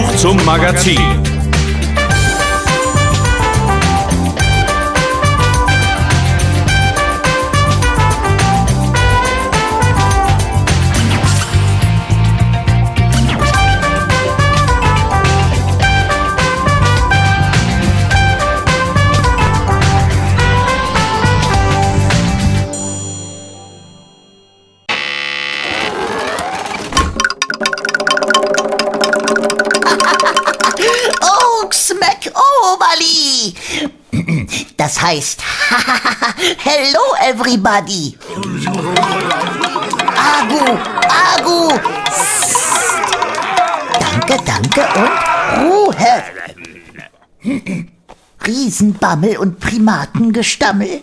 Hörbuch zum Magazin. Das heißt, hello everybody. Agu. Danke und Ruhe. Riesenbammel und Primatengestammel.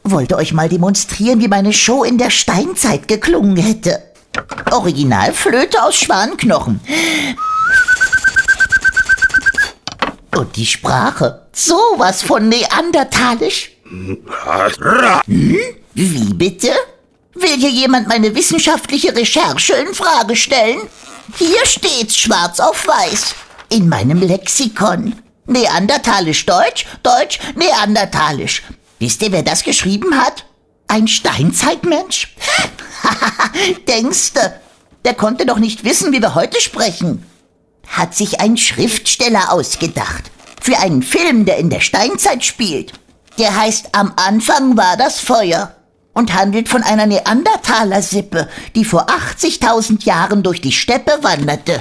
Wollte euch mal demonstrieren, wie meine Show in der Steinzeit geklungen hätte. Originalflöte aus Schwanknochen. Und die Sprache, sowas von neandertalisch. Wie bitte? Will hier jemand meine wissenschaftliche Recherche in Frage stellen? Hier steht's schwarz auf weiß, in meinem Lexikon. Neandertalisch Deutsch, Deutsch Neandertalisch. Wisst ihr, wer das geschrieben hat? Ein Steinzeitmensch? Denkste, der konnte doch nicht wissen, wie wir heute sprechen. Hat sich ein Schriftsteller ausgedacht. Für einen Film, der in der Steinzeit spielt. Der heißt Am Anfang war das Feuer und handelt von einer Neandertaler-Sippe, die vor 80.000 Jahren durch die Steppe wanderte.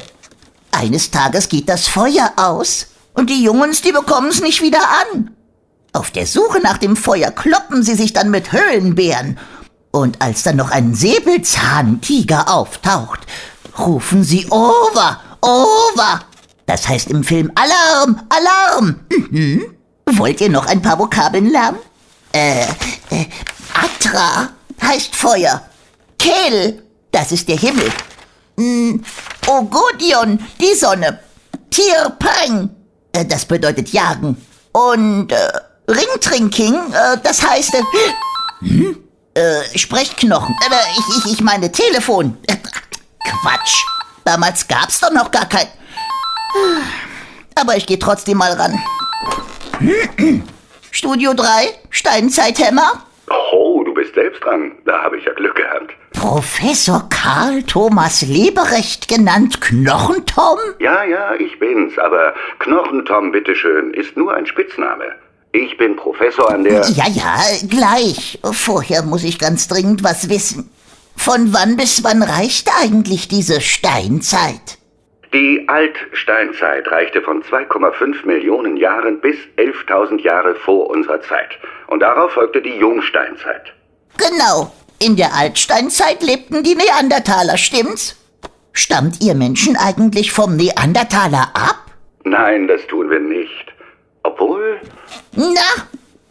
Eines Tages geht das Feuer aus und die Jungens, die bekommen's nicht wieder an. Auf der Suche nach dem Feuer kloppen sie sich dann mit Höhlenbären. Und als dann noch ein Säbelzahntiger auftaucht, rufen sie Over. Das heißt im Film Alarm, Alarm. Wollt ihr noch ein paar Vokabeln lernen? Atra heißt Feuer. Kel, das ist der Himmel. Ogodion, die Sonne. Tirpang, das bedeutet jagen. Und Ringtrinking, das heißt Sprechknochen. Ich meine Telefon. Quatsch. Damals gab's doch noch gar kein... Aber ich gehe trotzdem mal ran. Studio 3, Steinzeithämmer. Oh, du bist selbst dran. Da habe ich ja Glück gehabt. Professor Karl Thomas Leberecht, genannt Knochentom? Ja, ich bin's. Aber Knochentom, bitteschön, ist nur ein Spitzname. Ich bin Professor an der... Ja, gleich. Vorher muss ich ganz dringend was wissen. Von wann bis wann reicht eigentlich diese Steinzeit? Die Altsteinzeit reichte von 2,5 Millionen Jahren bis 11.000 Jahre vor unserer Zeit. Und darauf folgte die Jungsteinzeit. Genau. In der Altsteinzeit lebten die Neandertaler, stimmt's? Stammt ihr Menschen eigentlich vom Neandertaler ab? Nein, das tun wir nicht. Obwohl... Na,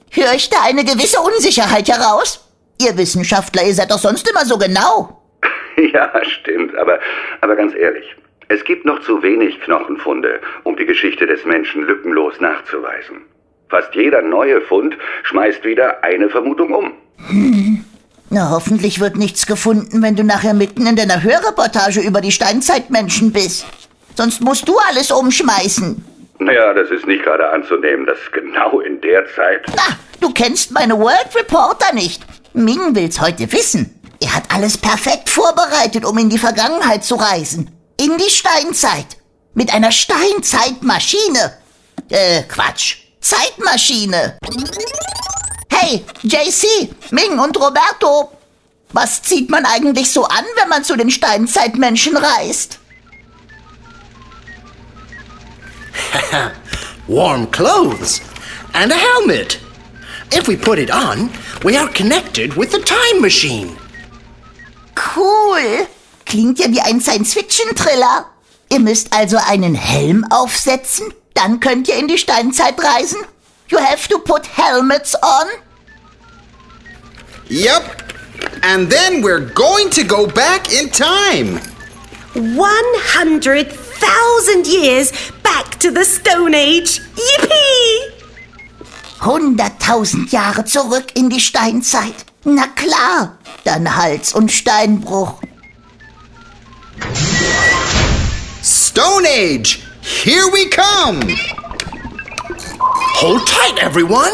höre ich da eine gewisse Unsicherheit heraus? Ihr Wissenschaftler, ihr seid doch sonst immer so genau. Ja, stimmt, aber ganz ehrlich, es gibt noch zu wenig Knochenfunde, um die Geschichte des Menschen lückenlos nachzuweisen. Fast jeder neue Fund schmeißt wieder eine Vermutung um. Na, hoffentlich wird nichts gefunden, wenn du nachher mitten in deiner Hörreportage über die Steinzeitmenschen bist. Sonst musst du alles umschmeißen. Naja, das ist nicht gerade anzunehmen, dass genau in der Zeit... Na, du kennst meine World Reporter nicht. Ming will's heute wissen. Er hat alles perfekt vorbereitet, um in die Vergangenheit zu reisen. In die Steinzeit. Mit einer Steinzeitmaschine. Quatsch. Zeitmaschine. Hey, JC, Ming und Roberto. Was zieht man eigentlich so an, wenn man zu den Steinzeitmenschen reist? Warm clothes and a helmet. If we put it on, we are connected with the time machine. Cool. Klingt ja wie ein Science-Fiction-Thriller. Ihr müsst also einen Helm aufsetzen, dann könnt ihr in die Steinzeit reisen. You have to put helmets on. Yep. And then we're going to go back in time. 100,000 years back to the Stone Age. Yippie! 100.000 Jahre zurück in die Steinzeit. Na klar, dann Hals- und Steinbruch. Stone Age! Here we come! Hold tight, everyone!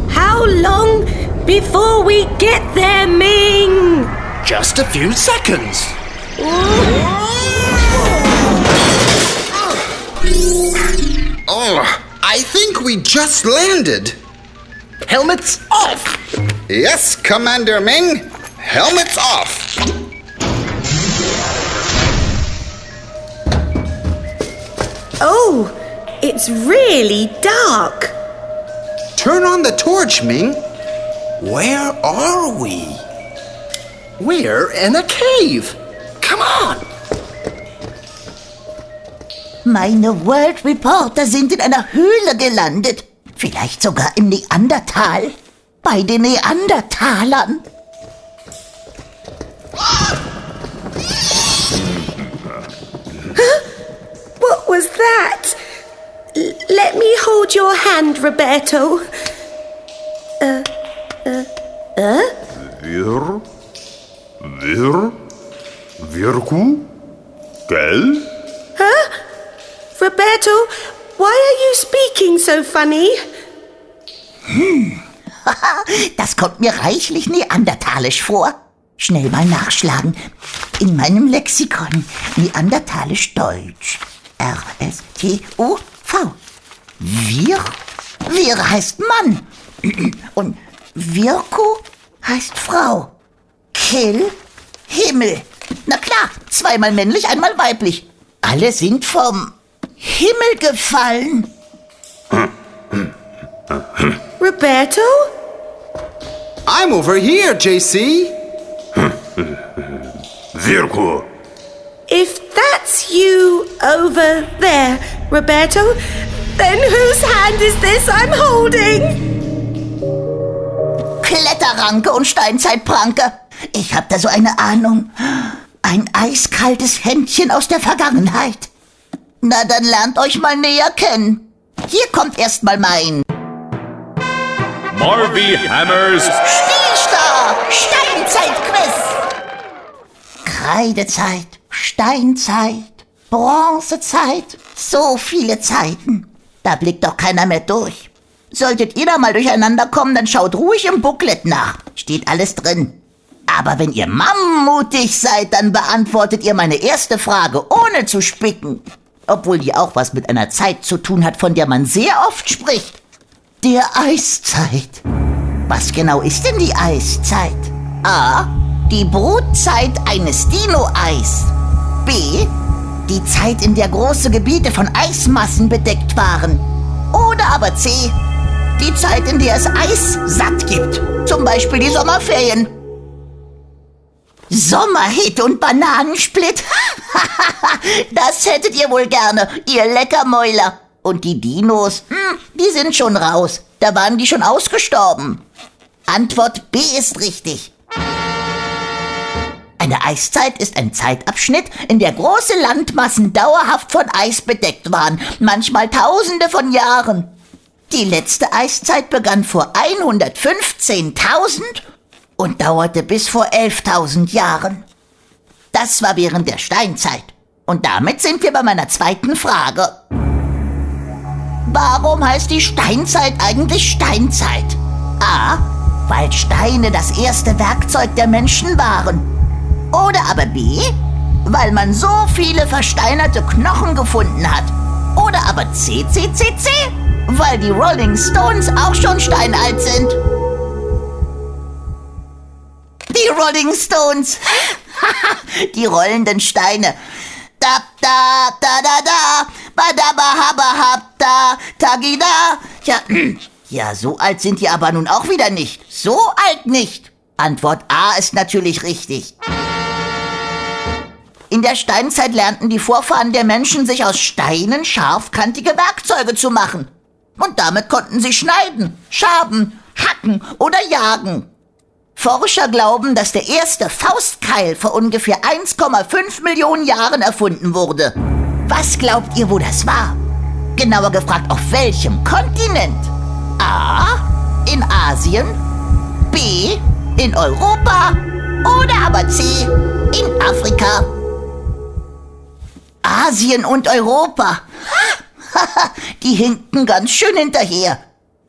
How long before we get there, Ming? Just a few seconds. Oh, I think we just landed. Helmets off! Yes, Commander Ming. Helmets off. Oh, it's really dark. Turn on the torch, Ming. Where are we? We're in a cave. Come on! Meine World Reporter sind in einer Höhle gelandet. Vielleicht sogar im Neandertal. Bei den Neandertalern. What was that? Let me hold your hand, Roberto. Wirku? Gell? Roberto, why are you speaking so funny? Das kommt mir reichlich neandertalisch vor. Schnell mal nachschlagen. In meinem Lexikon. Neandertalisch Deutsch. R-S-T-U-V. Wir heißt Mann. Und Virku heißt Frau. Kill, Himmel. Na klar, zweimal männlich, einmal weiblich. Alle sind vom Himmel gefallen. Roberto? I'm over here, JC. Wirku. If that's you over there, Roberto, then whose hand is this I'm holding? Kletterranke und Steinzeitpranke. Ich hab da so eine Ahnung. Ein eiskaltes Händchen aus der Vergangenheit. Na, dann lernt euch mal näher kennen. Hier kommt erstmal mein Marvi Hämmers Stillstar Steinzeit-Quiz. Kreidezeit, Steinzeit, Bronzezeit, so viele Zeiten. Da blickt doch keiner mehr durch. Solltet ihr da mal durcheinander kommen, dann schaut ruhig im Booklet nach. Steht alles drin. Aber wenn ihr mammmutig seid, dann beantwortet ihr meine erste Frage, ohne zu spicken. Obwohl die auch was mit einer Zeit zu tun hat, von der man sehr oft spricht. Der Eiszeit. Was genau ist denn die Eiszeit? A. Die Brutzeit eines Dino-Eis. B. Die Zeit, in der große Gebiete von Eismassen bedeckt waren. Oder aber C. Die Zeit, in der es Eis satt gibt. Zum Beispiel die Sommerferien. Sommerhit und Bananensplit. Das hättet ihr wohl gerne, ihr Leckermäuler. Und die Dinos, die sind schon raus. Da waren die schon ausgestorben. Antwort B ist richtig. Eine Eiszeit ist ein Zeitabschnitt, in der große Landmassen dauerhaft von Eis bedeckt waren, manchmal Tausende von Jahren. Die letzte Eiszeit begann vor 115.000 und dauerte bis vor 11.000 Jahren. Das war während der Steinzeit. Und damit sind wir bei meiner zweiten Frage. Warum heißt die Steinzeit eigentlich Steinzeit? A. Weil Steine das erste Werkzeug der Menschen waren. Oder aber B. Weil man so viele versteinerte Knochen gefunden hat. Oder aber C. Weil die Rolling Stones auch schon steinalt sind. Die Rolling Stones. Die rollenden Steine. Da, da, da, da, da, badaba, haba, hab, da, tagida. Ja, so alt sind die aber nun auch wieder nicht. So alt nicht. Antwort A ist natürlich richtig. In der Steinzeit lernten die Vorfahren der Menschen, sich aus Steinen scharfkantige Werkzeuge zu machen. Und damit konnten sie schneiden, schaben, hacken oder jagen. Forscher glauben, dass der erste Faustkeil vor ungefähr 1,5 Millionen Jahren erfunden wurde. Was glaubt ihr, wo das war? Genauer gefragt, auf welchem Kontinent? A. In Asien, B. In Europa Oder aber C, in Afrika. Asien und Europa. Die hinken ganz schön hinterher.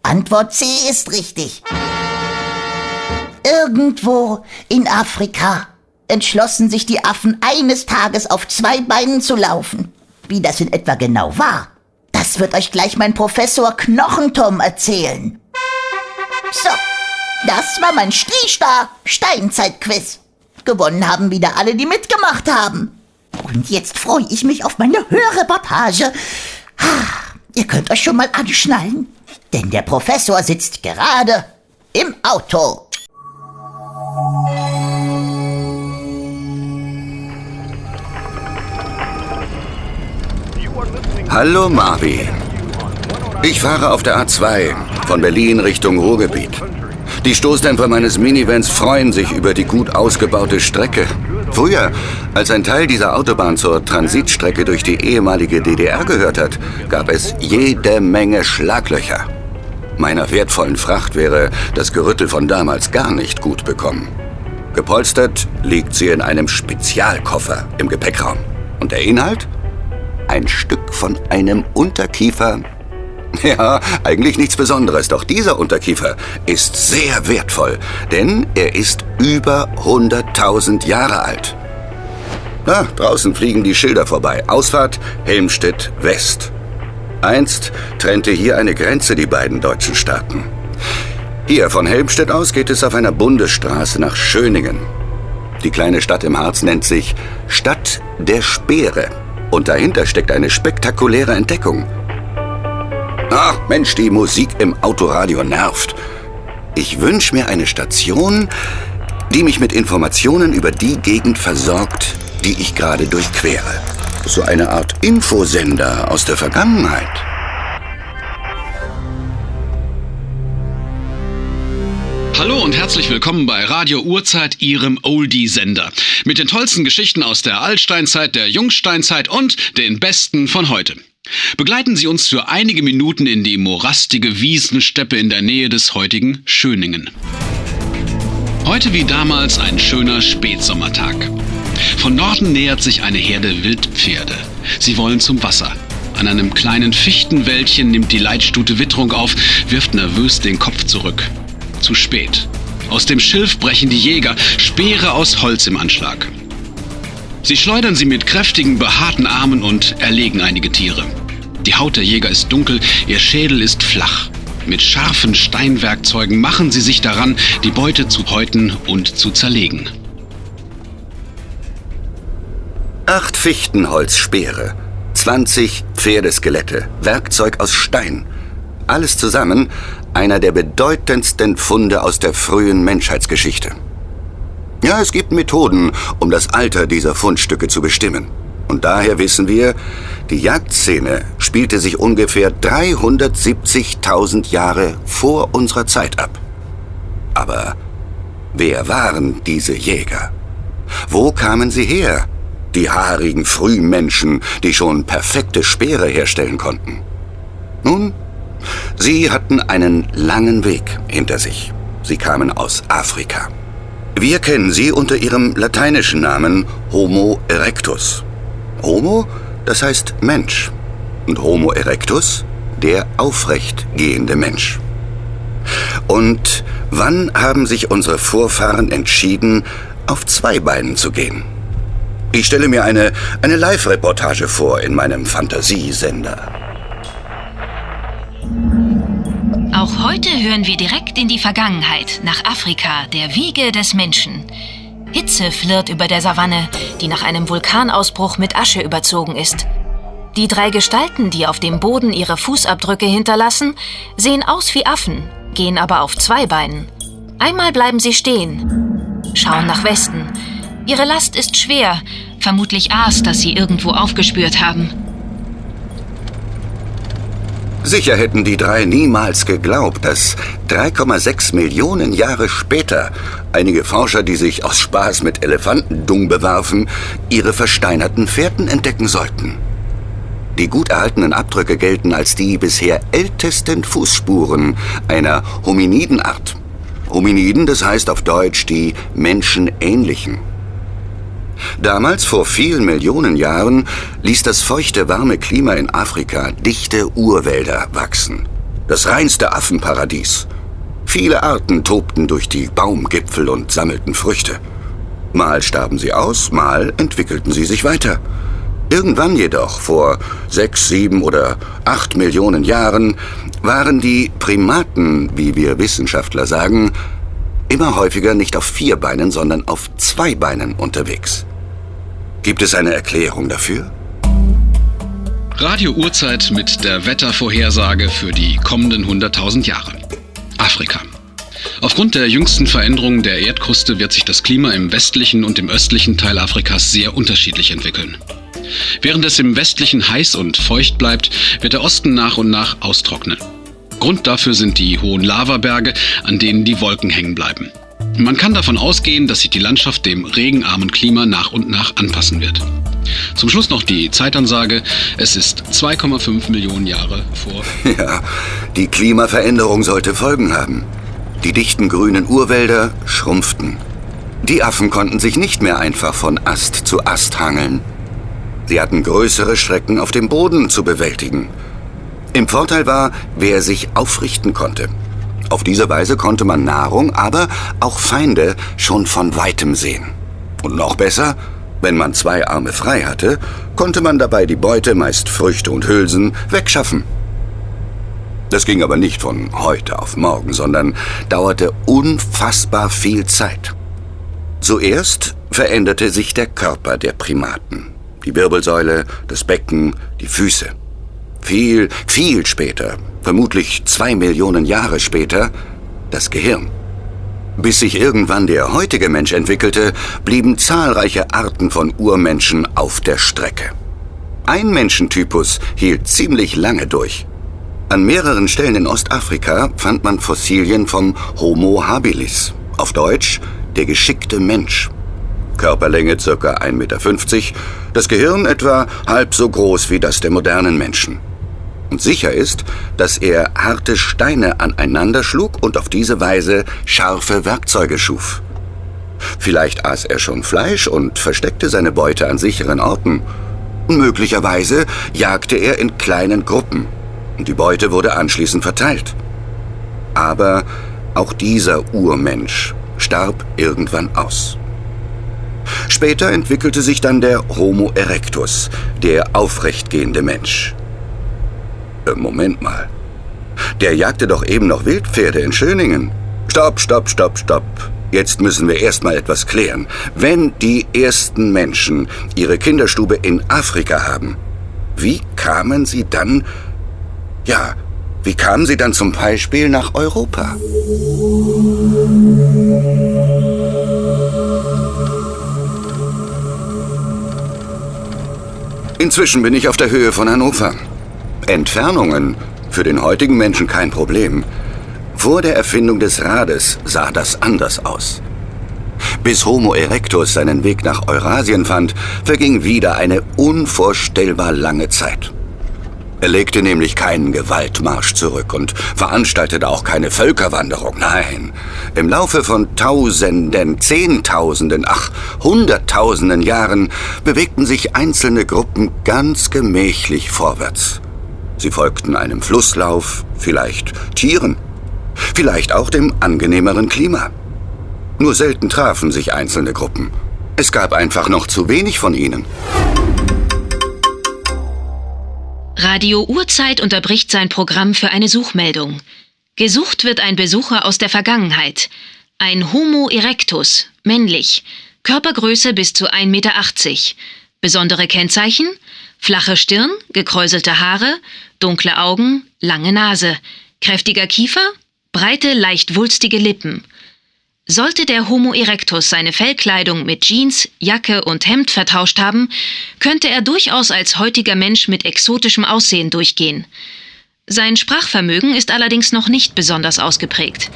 Antwort C ist richtig. Irgendwo in Afrika entschlossen sich die Affen eines Tages auf 2 Beinen zu laufen. Wie das in etwa genau war, das wird euch gleich mein Professor Knochentom erzählen. So, das war mein Steinzeit-Quiz. Gewonnen haben wieder alle, die mitgemacht haben. Und jetzt freue ich mich auf meine Hörreportage. Ihr könnt euch schon mal anschnallen, denn der Professor sitzt gerade im Auto. Hallo Marvi. Ich fahre auf der A2 von Berlin Richtung Ruhrgebiet. Die Stoßdämpfer meines Minivans freuen sich über die gut ausgebaute Strecke. Früher, als ein Teil dieser Autobahn zur Transitstrecke durch die ehemalige DDR gehört hat, gab es jede Menge Schlaglöcher. Meiner wertvollen Fracht wäre das Gerüttel von damals gar nicht gut bekommen. Gepolstert liegt sie in einem Spezialkoffer im Gepäckraum. Und der Inhalt? Ein Stück von einem Unterkiefer. Ja, eigentlich nichts Besonderes, doch dieser Unterkiefer ist sehr wertvoll, denn er ist über 100.000 Jahre alt. Da draußen fliegen die Schilder vorbei. Ausfahrt Helmstedt West. Einst trennte hier eine Grenze die beiden deutschen Staaten. Hier von Helmstedt aus geht es auf einer Bundesstraße nach Schöningen. Die kleine Stadt im Harz nennt sich Stadt der Speere. Und dahinter steckt eine spektakuläre Entdeckung. Ach Mensch, die Musik im Autoradio nervt. Ich wünsche mir eine Station, die mich mit Informationen über die Gegend versorgt, die ich gerade durchquere. So eine Art Infosender aus der Vergangenheit. Hallo und herzlich willkommen bei Radio Urzeit, Ihrem Oldie-Sender. Mit den tollsten Geschichten aus der Altsteinzeit, der Jungsteinzeit und den besten von heute. Begleiten Sie uns für einige Minuten in die morastige Wiesensteppe in der Nähe des heutigen Schöningen. Heute wie damals ein schöner Spätsommertag. Von Norden nähert sich eine Herde Wildpferde. Sie wollen zum Wasser. An einem kleinen Fichtenwäldchen nimmt die Leitstute Witterung auf, wirft nervös den Kopf zurück. Zu spät. Aus dem Schilf brechen die Jäger, Speere aus Holz im Anschlag. Sie schleudern sie mit kräftigen, behaarten Armen und erlegen einige Tiere. Die Haut der Jäger ist dunkel, ihr Schädel ist flach. Mit scharfen Steinwerkzeugen machen sie sich daran, die Beute zu häuten und zu zerlegen. 8 Fichtenholzspeere, 20 Pferdeskelette, Werkzeug aus Stein. Alles zusammen einer der bedeutendsten Funde aus der frühen Menschheitsgeschichte. Ja, es gibt Methoden, um das Alter dieser Fundstücke zu bestimmen. Und daher wissen wir, die Jagdszene spielte sich ungefähr 370.000 Jahre vor unserer Zeit ab. Aber wer waren diese Jäger? Wo kamen sie her? Die haarigen Frühmenschen, die schon perfekte Speere herstellen konnten. Nun, sie hatten einen langen Weg hinter sich. Sie kamen aus Afrika. Wir kennen sie unter ihrem lateinischen Namen Homo erectus. Homo, das heißt Mensch. Und Homo erectus, der aufrecht gehende Mensch. Und wann haben sich unsere Vorfahren entschieden, auf 2 Beinen zu gehen? Ich stelle mir eine Live-Reportage vor in meinem Fantasiesender. Auch heute hören wir direkt in die Vergangenheit, nach Afrika, der Wiege des Menschen. Hitze flirrt über der Savanne, die nach einem Vulkanausbruch mit Asche überzogen ist. Die 3 Gestalten, die auf dem Boden ihre Fußabdrücke hinterlassen, sehen aus wie Affen, gehen aber auf 2 Beinen. Einmal bleiben sie stehen, schauen nach Westen. Ihre Last ist schwer, vermutlich Aas, das sie irgendwo aufgespürt haben. Sicher hätten die 3 niemals geglaubt, dass 3,6 Millionen Jahre später einige Forscher, die sich aus Spaß mit Elefantendung bewarfen, ihre versteinerten Fährten entdecken sollten. Die gut erhaltenen Abdrücke gelten als die bisher ältesten Fußspuren einer Hominidenart. Hominiden, das heißt auf Deutsch die Menschenähnlichen. Damals, vor vielen Millionen Jahren, ließ das feuchte, warme Klima in Afrika dichte Urwälder wachsen. Das reinste Affenparadies. Viele Arten tobten durch die Baumgipfel und sammelten Früchte. Mal starben sie aus, mal entwickelten sie sich weiter. Irgendwann jedoch, vor 6, 7 oder 8 Millionen Jahren, waren die Primaten, wie wir Wissenschaftler sagen, immer häufiger nicht auf 4 Beinen, sondern auf 2 Beinen unterwegs. Gibt es eine Erklärung dafür? Radio Urzeit mit der Wettervorhersage für die kommenden 100.000 Jahre. Afrika. Aufgrund der jüngsten Veränderungen der Erdkruste wird sich das Klima im westlichen und im östlichen Teil Afrikas sehr unterschiedlich entwickeln. Während es im westlichen heiß und feucht bleibt, wird der Osten nach und nach austrocknen. Grund dafür sind die hohen Lavaberge, an denen die Wolken hängen bleiben. Man kann davon ausgehen, dass sich die Landschaft dem regenarmen Klima nach und nach anpassen wird. Zum Schluss noch die Zeitansage. Es ist 2,5 Millionen Jahre vor... Ja, die Klimaveränderung sollte Folgen haben. Die dichten grünen Urwälder schrumpften. Die Affen konnten sich nicht mehr einfach von Ast zu Ast hangeln. Sie hatten größere Strecken auf dem Boden zu bewältigen. Im Vorteil war, wer sich aufrichten konnte. Auf diese Weise konnte man Nahrung, aber auch Feinde schon von Weitem sehen. Und noch besser, wenn man 2 Arme frei hatte, konnte man dabei die Beute, meist Früchte und Hülsen, wegschaffen. Das ging aber nicht von heute auf morgen, sondern dauerte unfassbar viel Zeit. Zuerst veränderte sich der Körper der Primaten. Die Wirbelsäule, das Becken, die Füße. Viel, viel später, vermutlich 2 Millionen Jahre später, das Gehirn. Bis sich irgendwann der heutige Mensch entwickelte, blieben zahlreiche Arten von Urmenschen auf der Strecke. Ein Menschentypus hielt ziemlich lange durch. An mehreren Stellen in Ostafrika fand man Fossilien vom Homo habilis, auf Deutsch der geschickte Mensch. Körperlänge ca. 1,50 Meter, das Gehirn etwa halb so groß wie das der modernen Menschen. Und sicher ist, dass er harte Steine aneinander schlug und auf diese Weise scharfe Werkzeuge schuf. Vielleicht aß er schon Fleisch und versteckte seine Beute an sicheren Orten. Möglicherweise jagte er in kleinen Gruppen und die Beute wurde anschließend verteilt. Aber auch dieser Urmensch starb irgendwann aus. Später entwickelte sich dann der Homo erectus, der aufrechtgehende Mensch. Moment mal. Der jagte doch eben noch Wildpferde in Schöningen. Stopp. Jetzt müssen wir erstmal etwas klären. Wenn die ersten Menschen ihre Kinderstube in Afrika haben, wie kamen sie dann zum Beispiel nach Europa? Inzwischen bin ich auf der Höhe von Hannover. Entfernungen, für den heutigen Menschen kein Problem. Vor der Erfindung des Rades sah das anders aus. Bis Homo erectus seinen Weg nach Eurasien fand, verging wieder eine unvorstellbar lange Zeit. Er legte nämlich keinen Gewaltmarsch zurück und veranstaltete auch keine Völkerwanderung. Nein, im Laufe von Tausenden, Zehntausenden, Hunderttausenden Jahren bewegten sich einzelne Gruppen ganz gemächlich vorwärts. Sie folgten einem Flusslauf, vielleicht Tieren, vielleicht auch dem angenehmeren Klima. Nur selten trafen sich einzelne Gruppen. Es gab einfach noch zu wenig von ihnen. Radio Urzeit unterbricht sein Programm für eine Suchmeldung. Gesucht wird ein Besucher aus der Vergangenheit. Ein Homo erectus, männlich, Körpergröße bis zu 1,80 Meter. Besondere Kennzeichen: flache Stirn, gekräuselte Haare, dunkle Augen, lange Nase, kräftiger Kiefer, breite, leicht wulstige Lippen. Sollte der Homo erectus seine Fellkleidung mit Jeans, Jacke und Hemd vertauscht haben, könnte er durchaus als heutiger Mensch mit exotischem Aussehen durchgehen. Sein Sprachvermögen ist allerdings noch nicht besonders ausgeprägt.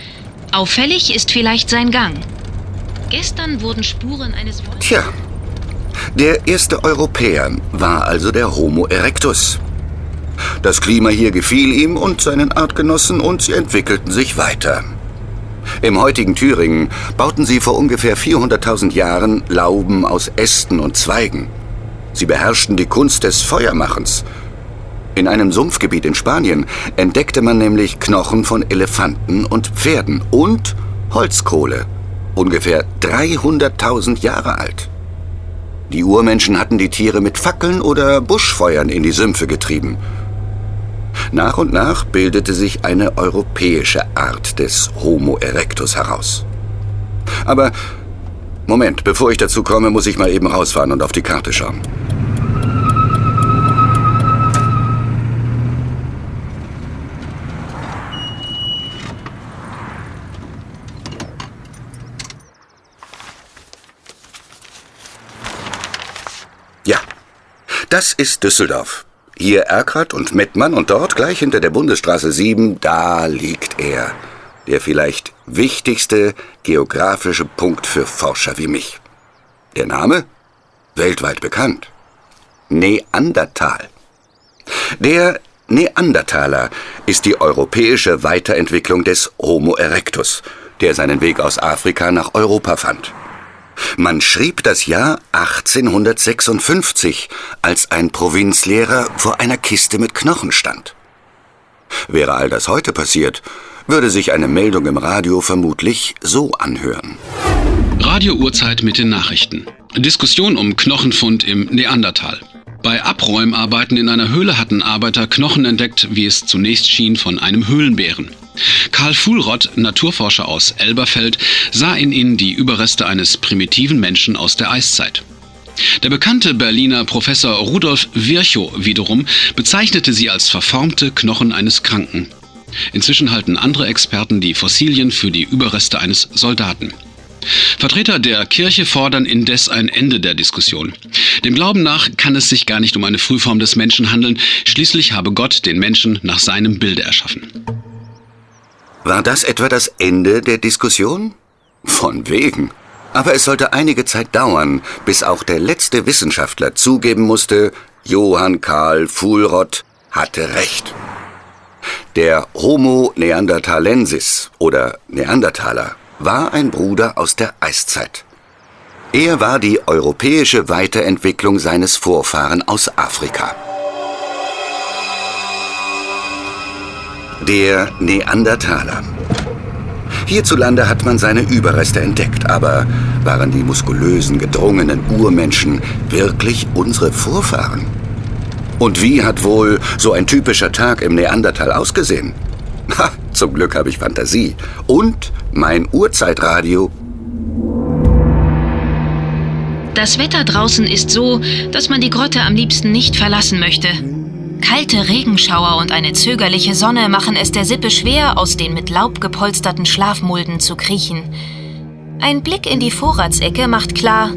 Auffällig ist vielleicht sein Gang. Gestern wurden Spuren eines... Tja, der erste Europäer war also der Homo erectus. Das Klima hier gefiel ihm und seinen Artgenossen und sie entwickelten sich weiter. Im heutigen Thüringen bauten sie vor ungefähr 400.000 Jahren Lauben aus Ästen und Zweigen. Sie beherrschten die Kunst des Feuermachens. In einem Sumpfgebiet in Spanien entdeckte man nämlich Knochen von Elefanten und Pferden und Holzkohle, ungefähr 300.000 Jahre alt. Die Urmenschen hatten die Tiere mit Fackeln oder Buschfeuern in die Sümpfe getrieben. Nach und nach bildete sich eine europäische Art des Homo erectus heraus. Aber, Moment, bevor ich dazu komme, muss ich mal eben rausfahren und auf die Karte schauen. Ja, das ist Düsseldorf. Hier Erkrath und Mettmann und dort, gleich hinter der Bundesstraße 7, da liegt er. Der vielleicht wichtigste geografische Punkt für Forscher wie mich. Der Name? Weltweit bekannt. Neandertal. Der Neandertaler ist die europäische Weiterentwicklung des Homo erectus, der seinen Weg aus Afrika nach Europa fand. Man schrieb das Jahr 1856, als ein Provinzlehrer vor einer Kiste mit Knochen stand. Wäre all das heute passiert, würde sich eine Meldung im Radio vermutlich so anhören. Radio Uhrzeit mit den Nachrichten. Diskussion um Knochenfund im Neandertal. Bei Abräumarbeiten in einer Höhle hatten Arbeiter Knochen entdeckt, wie es zunächst schien, von einem Höhlenbären. Karl Fuhlrott, Naturforscher aus Elberfeld, sah in ihnen die Überreste eines primitiven Menschen aus der Eiszeit. Der bekannte Berliner Professor Rudolf Virchow wiederum bezeichnete sie als verformte Knochen eines Kranken. Inzwischen halten andere Experten die Fossilien für die Überreste eines Soldaten. Vertreter der Kirche fordern indes ein Ende der Diskussion. Dem Glauben nach kann es sich gar nicht um eine Frühform des Menschen handeln, schließlich habe Gott den Menschen nach seinem Bilde erschaffen. War das etwa das Ende der Diskussion? Von wegen. Aber es sollte einige Zeit dauern, bis auch der letzte Wissenschaftler zugeben musste, Johann Karl Fuhlrott hatte recht. Der Homo neanderthalensis oder Neandertaler war ein Bruder aus der Eiszeit. Er war die europäische Weiterentwicklung seines Vorfahren aus Afrika. Der Neandertaler. Hierzulande hat man seine Überreste entdeckt, aber waren die muskulösen, gedrungenen Urmenschen wirklich unsere Vorfahren? Und wie hat wohl so ein typischer Tag im Neandertal ausgesehen? Ha, zum Glück habe ich Fantasie. Und mein Uhrzeitradio. Das Wetter draußen ist so, dass man die Grotte am liebsten nicht verlassen möchte. Kalte Regenschauer und eine zögerliche Sonne machen es der Sippe schwer, aus den mit Laub gepolsterten Schlafmulden zu kriechen. Ein Blick in die Vorratsecke macht klar,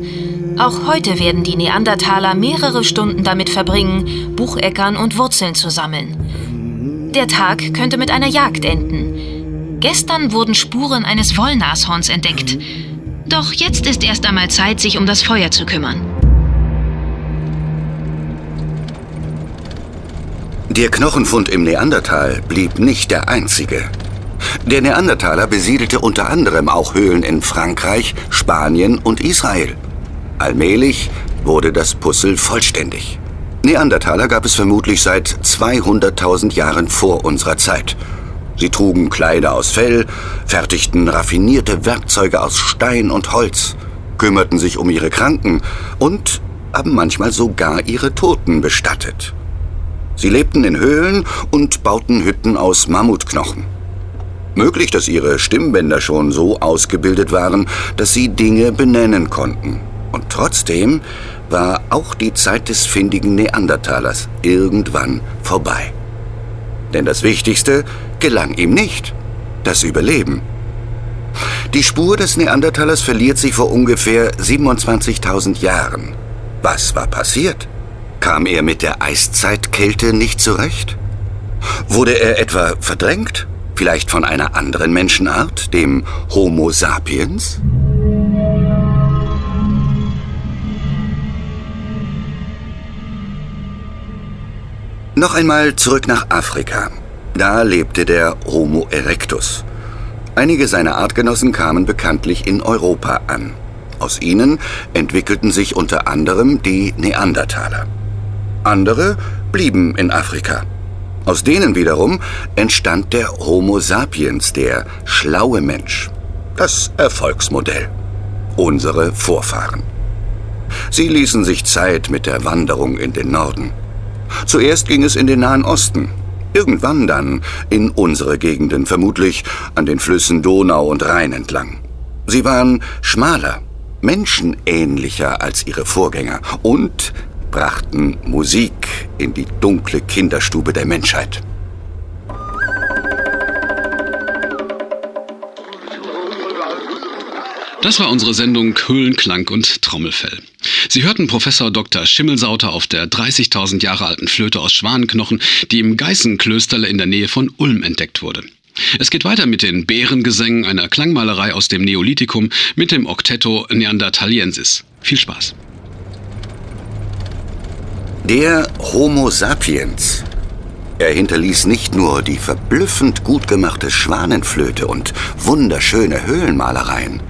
auch heute werden die Neandertaler mehrere Stunden damit verbringen, Bucheckern und Wurzeln zu sammeln. Der Tag könnte mit einer Jagd enden. Gestern wurden Spuren eines Wollnashorns entdeckt. Doch jetzt ist erst einmal Zeit, sich um das Feuer zu kümmern. Der Knochenfund im Neandertal blieb nicht der einzige. Der Neandertaler besiedelte unter anderem auch Höhlen in Frankreich, Spanien und Israel. Allmählich wurde das Puzzle vollständig. Neandertaler gab es vermutlich seit 200.000 Jahren vor unserer Zeit. Sie trugen Kleider aus Fell, fertigten raffinierte Werkzeuge aus Stein und Holz, kümmerten sich um ihre Kranken und haben manchmal sogar ihre Toten bestattet. Sie lebten in Höhlen und bauten Hütten aus Mammutknochen. Möglich, dass ihre Stimmbänder schon so ausgebildet waren, dass sie Dinge benennen konnten. Und trotzdem war auch die Zeit des findigen Neandertalers irgendwann vorbei. Denn das Wichtigste gelang ihm nicht: das Überleben. Die Spur des Neandertalers verliert sich vor ungefähr 27.000 Jahren. Was war passiert? Kam er mit der Eiszeitkälte nicht zurecht? Wurde er etwa verdrängt? Vielleicht von einer anderen Menschenart, dem Homo sapiens? Noch einmal zurück nach Afrika. Da lebte der Homo erectus. Einige seiner Artgenossen kamen bekanntlich in Europa an. Aus ihnen entwickelten sich unter anderem die Neandertaler. Andere blieben in Afrika. Aus denen wiederum entstand der Homo sapiens, der schlaue Mensch. Das Erfolgsmodell. Unsere Vorfahren. Sie ließen sich Zeit mit der Wanderung in den Norden. Zuerst ging es in den Nahen Osten. Irgendwann dann in unsere Gegenden, vermutlich an den Flüssen Donau und Rhein entlang. Sie waren schmaler, menschenähnlicher als ihre Vorgänger und brachten Musik in die dunkle Kinderstube der Menschheit. Das war unsere Sendung Höhlenklang und Trommelfell. Sie hörten Professor Dr. Schimmelsauter auf der 30.000 Jahre alten Flöte aus Schwanenknochen, die im Geißenklösterle in der Nähe von Ulm entdeckt wurde. Es geht weiter mit den Bärengesängen, einer Klangmalerei aus dem Neolithikum mit dem Oktetto Neanderthaliensis. Viel Spaß. Der Homo sapiens. Er hinterließ nicht nur die verblüffend gut gemachte Schwanenflöte und wunderschöne Höhlenmalereien.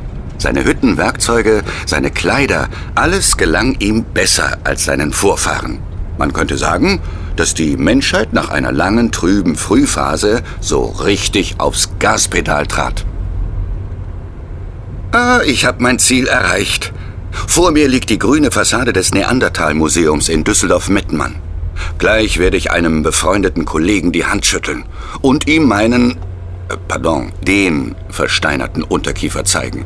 Seine Hütten, Werkzeuge, seine Kleider, alles gelang ihm besser als seinen Vorfahren. Man könnte sagen, dass die Menschheit nach einer langen, trüben Frühphase so richtig aufs Gaspedal trat. Ich habe mein Ziel erreicht. Vor mir liegt die grüne Fassade des Neandertal-Museums in Düsseldorf-Mettmann. Gleich werde ich einem befreundeten Kollegen die Hand schütteln und ihm den versteinerten Unterkiefer zeigen,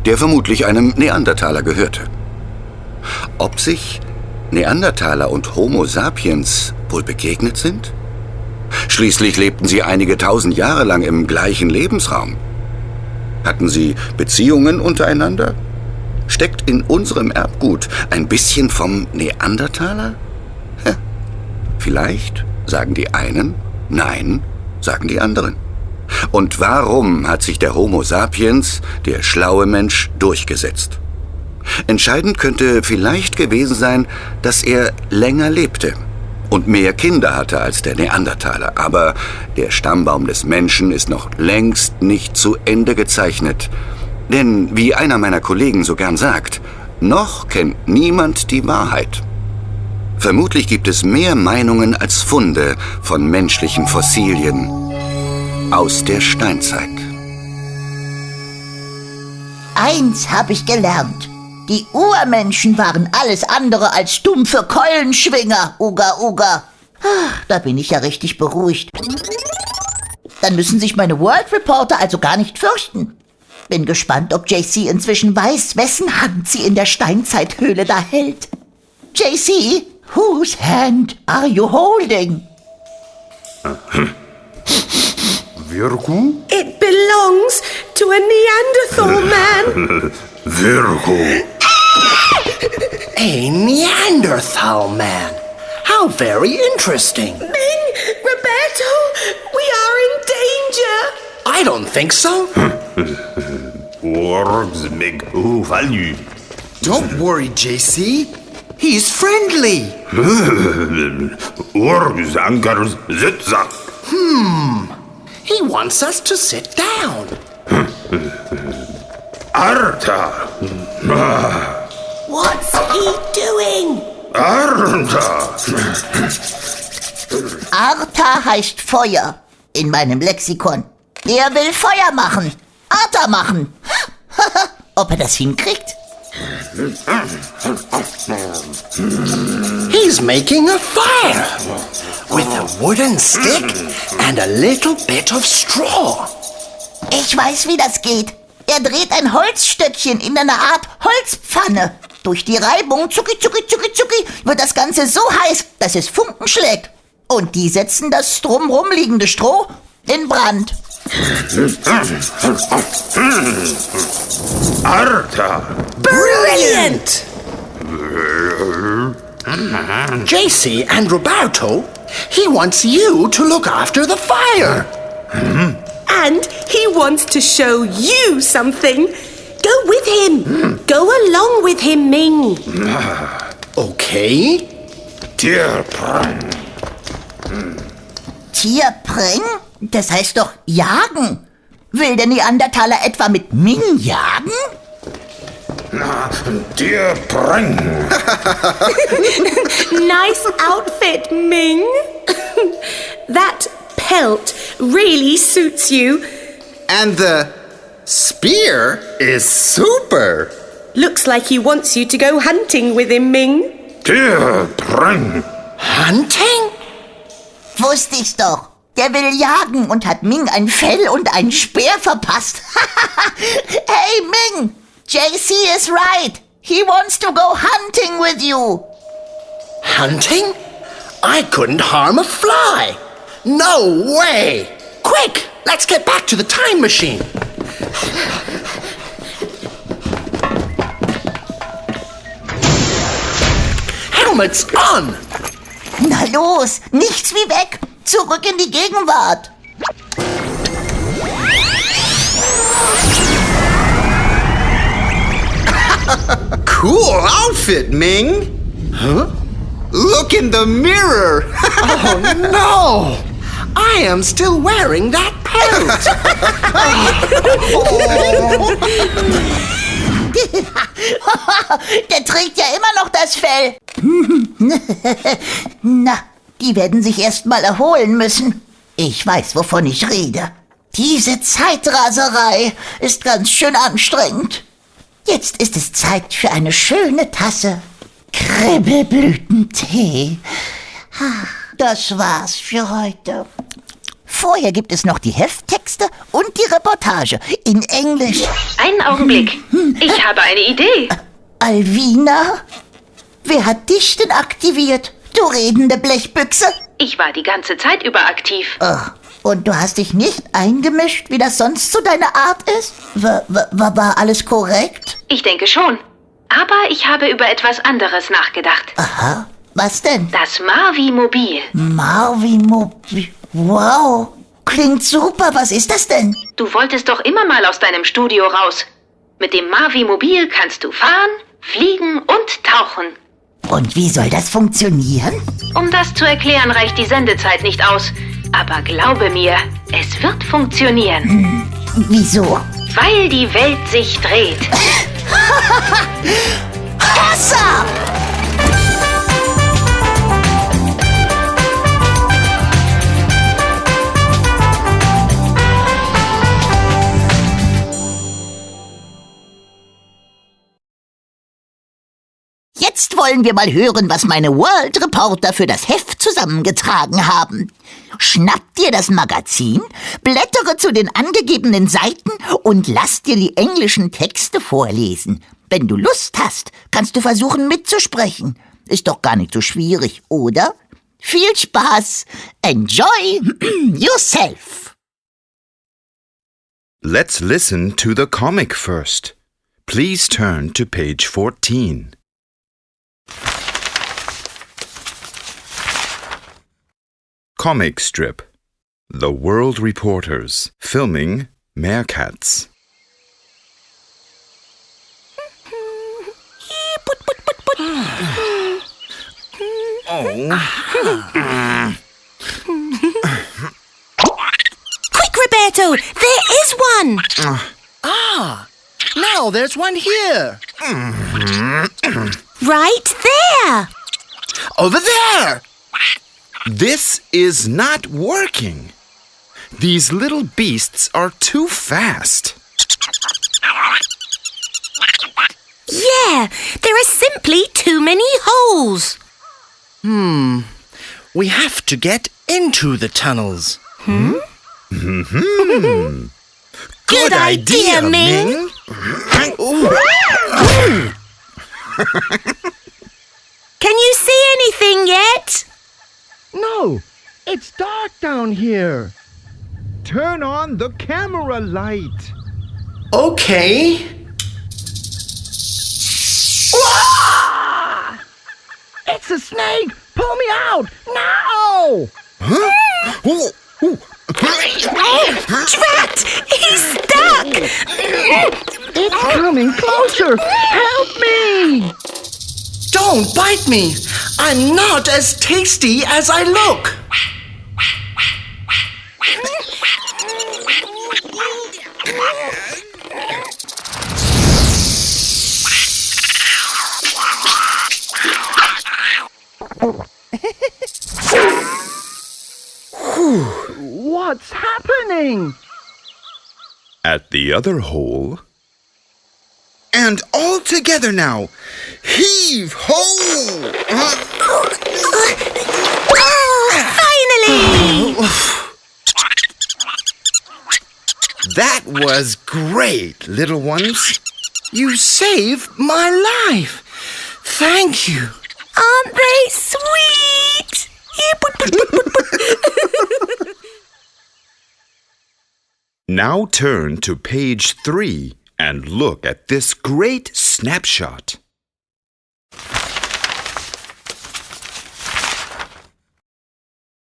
der vermutlich einem Neandertaler gehörte. Ob sich Neandertaler und Homo sapiens wohl begegnet sind? Schließlich lebten sie einige tausend Jahre lang im gleichen Lebensraum. Hatten sie Beziehungen untereinander? Steckt in unserem Erbgut ein bisschen vom Neandertaler? Vielleicht sagen die einen, nein, sagen die anderen. Und warum hat sich der Homo sapiens, der schlaue Mensch, durchgesetzt? Entscheidend könnte vielleicht gewesen sein, dass er länger lebte und mehr Kinder hatte als der Neandertaler. Aber der Stammbaum des Menschen ist noch längst nicht zu Ende gezeichnet. Denn, wie einer meiner Kollegen so gern sagt, noch kennt niemand die Wahrheit. Vermutlich gibt es mehr Meinungen als Funde von menschlichen Fossilien aus der Steinzeit. Eins habe ich gelernt. Die Urmenschen waren alles andere als dumpfe Keulenschwinger, Uga Uga. Da bin ich ja richtig beruhigt. Dann müssen sich meine World Reporter also gar nicht fürchten. Bin gespannt, ob JC inzwischen weiß, wessen Hand sie in der Steinzeithöhle da hält. JC, whose hand are you holding? Virku? It belongs to a Neanderthal man. Virku. A Neanderthal man. How very interesting. Ming, Roberto, we are in danger. I don't think so. Orgs mig uvalju. Don't worry, JC. He's friendly. Orgs ankars sitsa. He wants us to sit down. Arta. What's he doing? Arta. Arta heißt Feuer in meinem Lexikon. Er will Feuer machen. Arta machen. Ob er das hinkriegt? He's making a fire with a wooden stick and a little bit of straw. Ich weiß, wie das geht. Er dreht ein Holzstöckchen in einer Art Holzpfanne. Durch die Reibung, zucki, zucki, zucki, zucki, wird das Ganze so heiß, dass es Funken schlägt. Und die setzen das drumrum liegende Stroh in Brand. Arta. Brilliant! JC and Roberto, he wants you to look after the fire. And he wants to show you something. Go with him. Go along with him, Ming. Okay. Tierprang. Tierpreng? Das heißt doch jagen. Will der Neandertaler etwa mit Ming jagen? Der Prank. Nice outfit, Ming. That pelt really suits you. And the spear is super. Looks like he wants you to go hunting with him, Ming. Der Prank. Hunting? Wusste ich's doch. Der will jagen und hat Ming ein Fell und einen Speer verpasst. Hey, Ming! JC is right. He wants to go hunting with you. Hunting? I couldn't harm a fly. No way! Quick, let's get back to the time machine. Helmet's on! Na los, nichts wie weg. Zurück in die Gegenwart. Cool outfit, Ming. Huh? Look in the mirror. Oh no! I am still wearing that pelt. Der trägt ja immer noch das Fell. Na, die werden sich erst mal erholen müssen. Ich weiß, wovon ich rede. Diese Zeitraserei ist ganz schön anstrengend. Jetzt ist es Zeit für eine schöne Tasse Kribbelblütentee. Das war's für heute. Vorher gibt es noch die Hefttexte und die Reportage in Englisch. Einen Augenblick. Ich habe eine Idee. Alvina? Wer hat dich denn aktiviert, du redende Blechbüchse? Ich war die ganze Zeit über aktiv. Ach, und du hast dich nicht eingemischt, wie das sonst so deine Art ist? War alles korrekt? Ich denke schon. Aber ich habe über etwas anderes nachgedacht. Aha, was denn? Das Marvi-Mobil. Marvi-Mobil. Wow, klingt super. Was ist das denn? Du wolltest doch immer mal aus deinem Studio raus. Mit dem Marvi-Mobil kannst du fahren, fliegen und tauchen. Und wie soll das funktionieren? Um das zu erklären, reicht die Sendezeit nicht aus. Aber glaube mir, es wird funktionieren. Wieso? Weil die Welt sich dreht. Wasser! Jetzt wollen wir mal hören, was meine World Reporter für das Heft zusammengetragen haben. Schnapp dir das Magazin, blättere zu den angegebenen Seiten und lass dir die englischen Texte vorlesen. Wenn du Lust hast, kannst du versuchen mitzusprechen. Ist doch gar nicht so schwierig, oder? Viel Spaß! Enjoy yourself! Let's listen to the comic first. Please turn to page 14. Comic strip. The World Reporters. Filming meerkats. Quick, Roberto! There is one! Now there's one here. Right there! Over there. This is not working. These little beasts are too fast. Yeah, there are simply too many holes. We have to get into the tunnels. Good idea, Ming. Can you see anything yet? No, it's dark down here. Turn on the camera light. Okay. It's a snake! Pull me out! Now! Drat! He's stuck! It's coming closer! Help me! Don't bite me. I'm not as tasty as I look. What's happening? At the other hole, And all together now. Heave ho! Finally! That was great, little ones. You saved my life. Thank you. Aren't they sweet? now turn to page 3 and look at this great snapshot.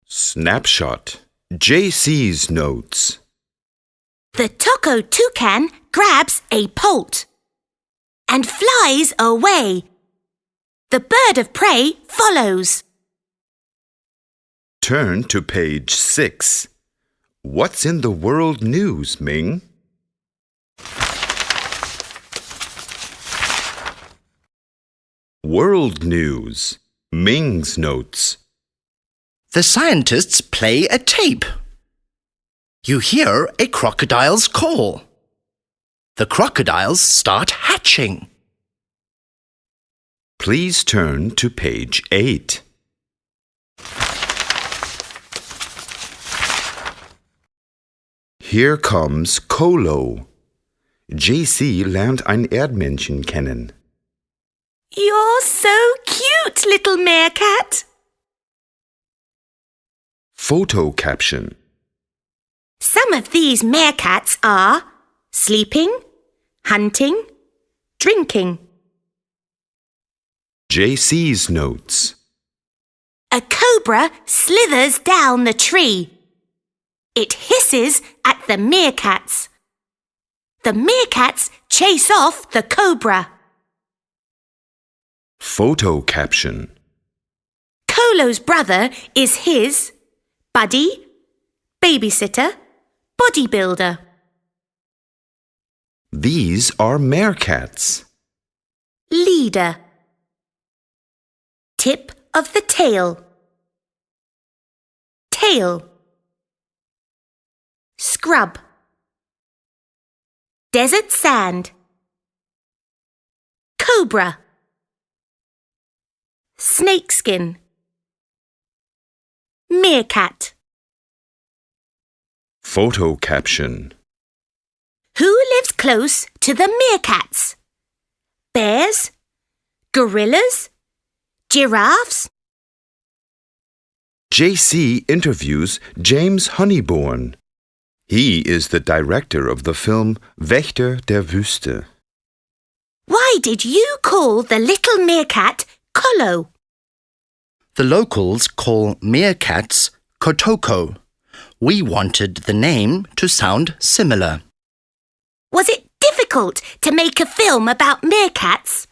Snapshot. JC's notes. The Taco Toucan grabs a poult and flies away. The bird of prey follows. Turn to page 6. What's in the world news, Ming? World news. Ming's notes. The scientists play a tape. You hear a crocodile's call. The crocodiles start hatching. Please turn to page 8. Here comes Kolo. JC lernt ein Erdmännchen kennen. You're so cute, little meerkat. Photo caption. Some of these meerkats are sleeping, hunting, drinking. JC's notes. A cobra slithers down the tree. It hisses at the meerkats. The meerkats chase off the cobra. Photo caption. Kolo's brother is his buddy, babysitter, bodybuilder. These are meerkats. Leader. Tip of the tail. Tail. Scrub. Desert sand. Cobra. Snakeskin. Meerkat. Photo caption. Who lives close to the meerkats? Bears? Gorillas? Giraffes? JC interviews James Honeyborn. He is the director of the film Wächter der Wüste. Why did you call the little meerkat Kolo? The locals call meerkats kotoko. We wanted the name to sound similar. Was it difficult to make a film about meerkats?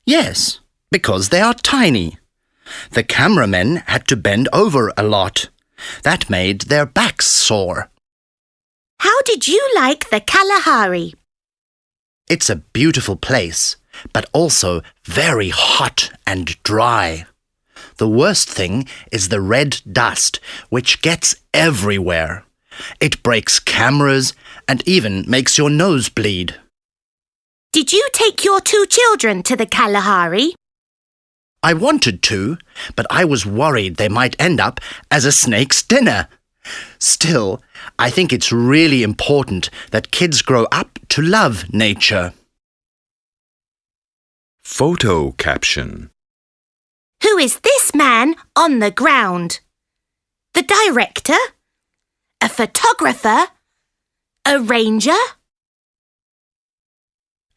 Yes, because they are tiny. The cameramen had to bend over a lot. That made their backs sore. How did you like the Kalahari? It's a beautiful place, but also very hot and dry. The worst thing is the red dust, which gets everywhere. It breaks cameras and even makes your nose bleed. Did you take your 2 children to the Kalahari? I wanted to, but I was worried they might end up as a snake's dinner. Still, I think it's really important that kids grow up to love nature. Photo caption. Who is this man on the ground? The director? A photographer? A ranger?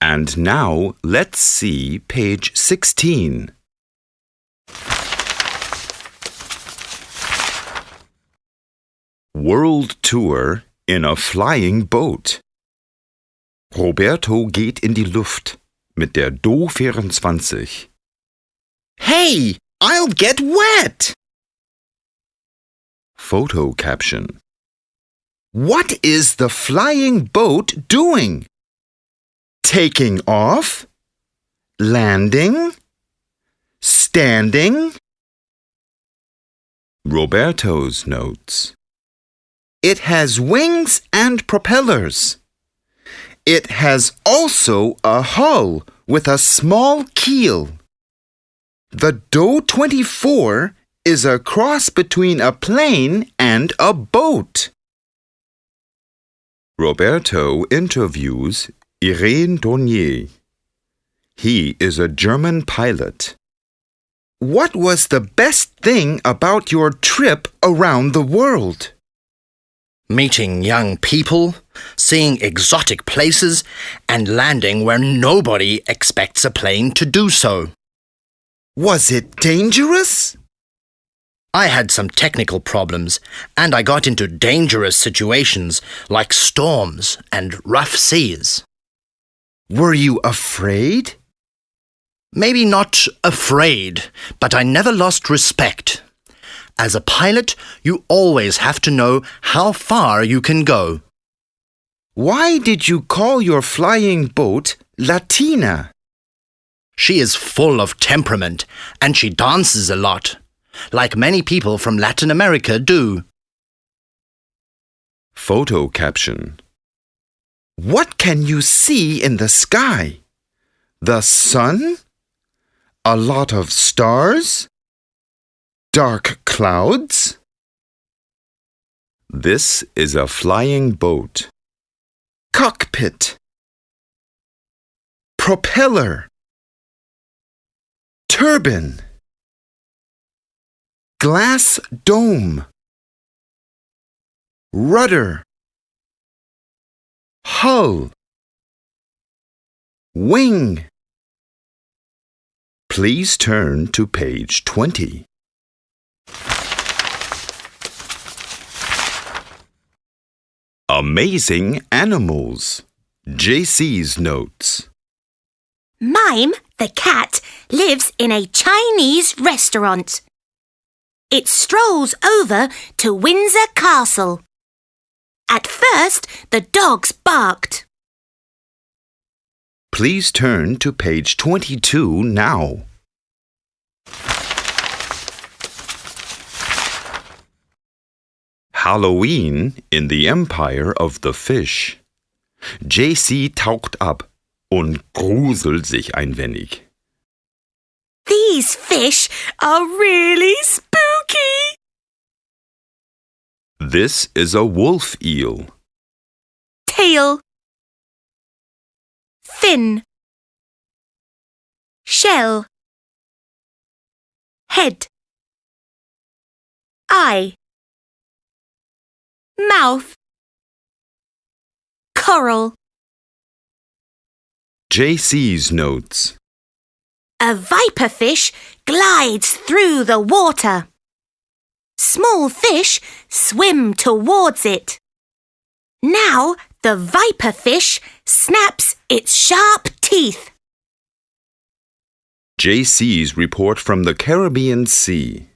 And now let's see page 16. World Tour in a Flying Boat. Roberto geht in die Luft mit der Do 24. Hey, I'll get wet! Photo caption. What is the flying boat doing? Taking off? Landing? Standing? Roberto's notes. It has wings and propellers. It has also a hull with a small keel. The Do-24 is a cross between a plane and a boat. Roberto interviews Irene Dornier. He is a German pilot. What was the best thing about your trip around the world? Meeting young people, seeing exotic places, and landing where nobody expects a plane to do so. Was it dangerous? I had some technical problems, and I got into dangerous situations like storms and rough seas. Were you afraid? Maybe not afraid, but I never lost respect. As a pilot, you always have to know how far you can go. Why did you call your flying boat Latina? She is full of temperament, and she dances a lot, like many people from Latin America do. Photo caption. What can you see in the sky? The sun? A lot of stars? Dark clouds? This is a flying boat. Cockpit. Propeller. Turbine. Glass dome. Rudder. Hull. Wing. Please turn to page 20. Amazing animals. JC's notes. Mime, the cat, lives in a Chinese restaurant. It strolls over to Windsor Castle. At first, the dogs barked. Please turn to page 22 now. Halloween in the Empire of the Fish. JC taucht ab und gruselt sich ein wenig. These fish are really spooky. This is a wolf eel. Tail. Fin. Shell. Head. Eye. Mouth. Coral. JC's notes. A viperfish glides through the water. Small fish swim towards it. Now the viperfish snaps its sharp teeth. JC's report from the Caribbean Sea.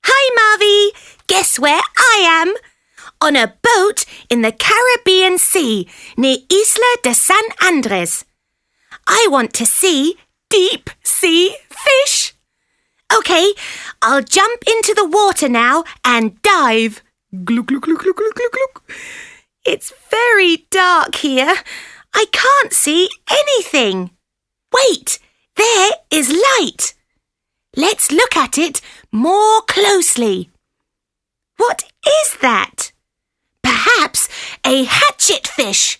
Hi, Marvi. Guess where I am? On a boat in the Caribbean Sea near Isla de San Andres. I want to see deep sea fish. Okay, I'll jump into the water now and dive. Gluk, gluk, gluk, gluk, gluk, gluk, gluk. It's very dark here. I can't see anything. Wait, there is light. Let's look at it more closely. What is that? Perhaps a hatchetfish.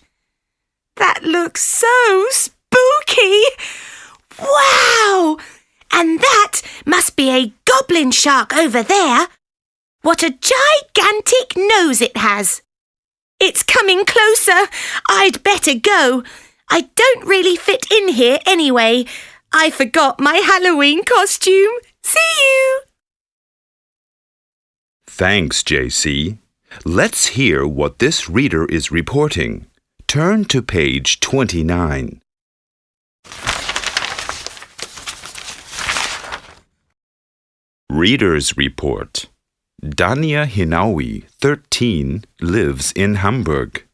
That looks so spooky. Wow! And that must be a goblin shark over there. What a gigantic nose it has. It's coming closer. I'd better go. I don't really fit in here anyway. I forgot my Halloween costume. See you! Thanks, JC. Let's hear what this reader is reporting. Turn to page 29. Reader's Report. Dania Hinawi, 13, lives in Hamburg.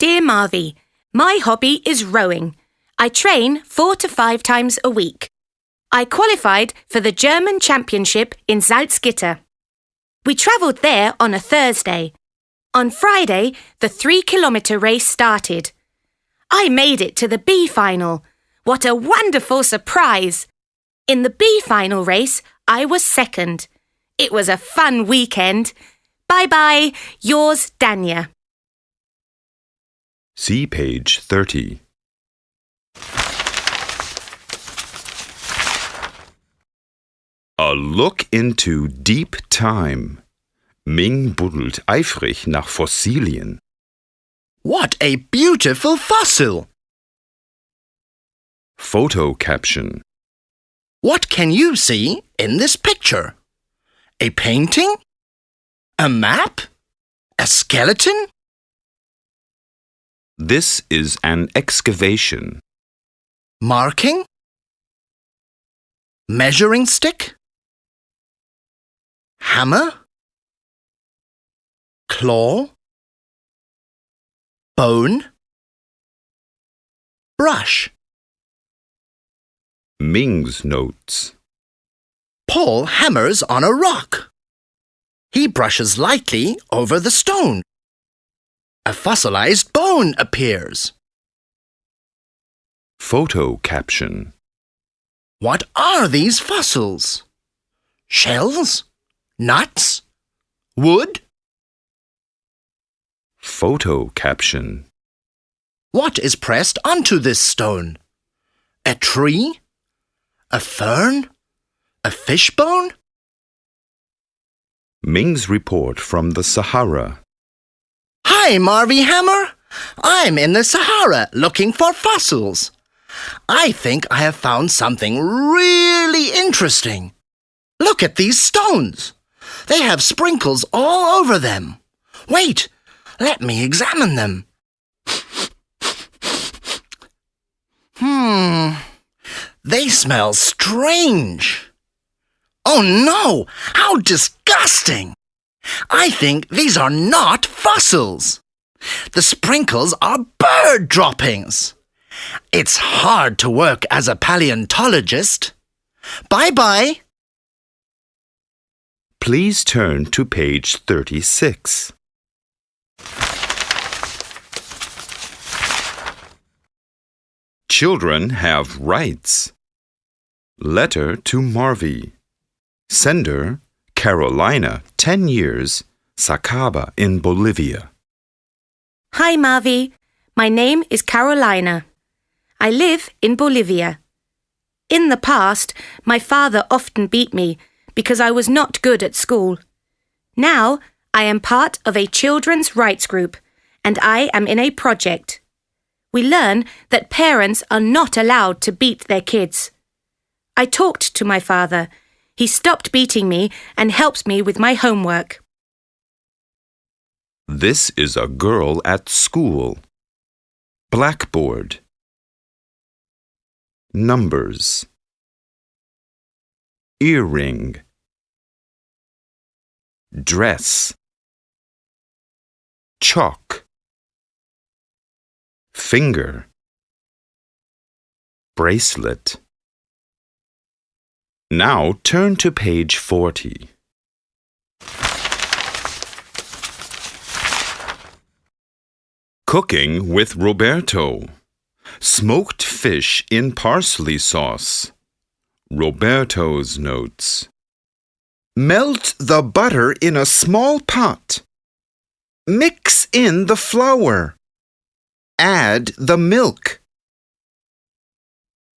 Dear Marvi, my hobby is rowing. I train 4 to 5 times a week. I qualified for the German Championship in Salzgitter. We travelled there on a Thursday. On Friday, the 3-kilometre race started. I made it to the B final. What a wonderful surprise! In the B final race, I was second. It was a fun weekend. Bye-bye, yours, Danya. See page 30. A look into deep time. Ming buddelt eifrig nach Fossilien. What a beautiful fossil! Photo caption. What can you see in this picture? A painting? A map? A skeleton? This is an excavation. Marking? Measuring stick? Hammer? Claw? Bone? Brush? Ming's notes. Paul hammers on a rock. He brushes lightly over the stone. A fossilized bone appears. Photo caption. What are these fossils? Shells? Nuts? Wood? Photo caption. What is pressed onto this stone? A tree? A fern? A fishbone? Ming's report from the Sahara. Hi, Marvi Hämmer. I'm in the Sahara looking for fossils. I think I have found something really interesting. Look at these stones. They have sprinkles all over them. Wait, let me examine them. They smell strange. Oh no, how disgusting! I think these are not fossils. The sprinkles are bird droppings. It's hard to work as a paleontologist. Bye-bye. Please turn to page 36. Children have rights. Letter to Marvi. Sender, Carolina, 10 years, Sacaba in Bolivia. Hi, Marvi. My name is Carolina. I live in Bolivia. In the past, my father often beat me because I was not good at school. Now, I am part of a children's rights group and I am in a project. We learn that parents are not allowed to beat their kids. I talked to my father. He stopped beating me and helps me with my homework. This is a girl at school. Blackboard. Numbers. Earring. Dress. Chalk. Finger. Bracelet. Now turn to page 40. Cooking with Roberto. Smoked fish in parsley sauce. Roberto's notes. Melt the butter in a small pot. Mix in the flour. Add the milk.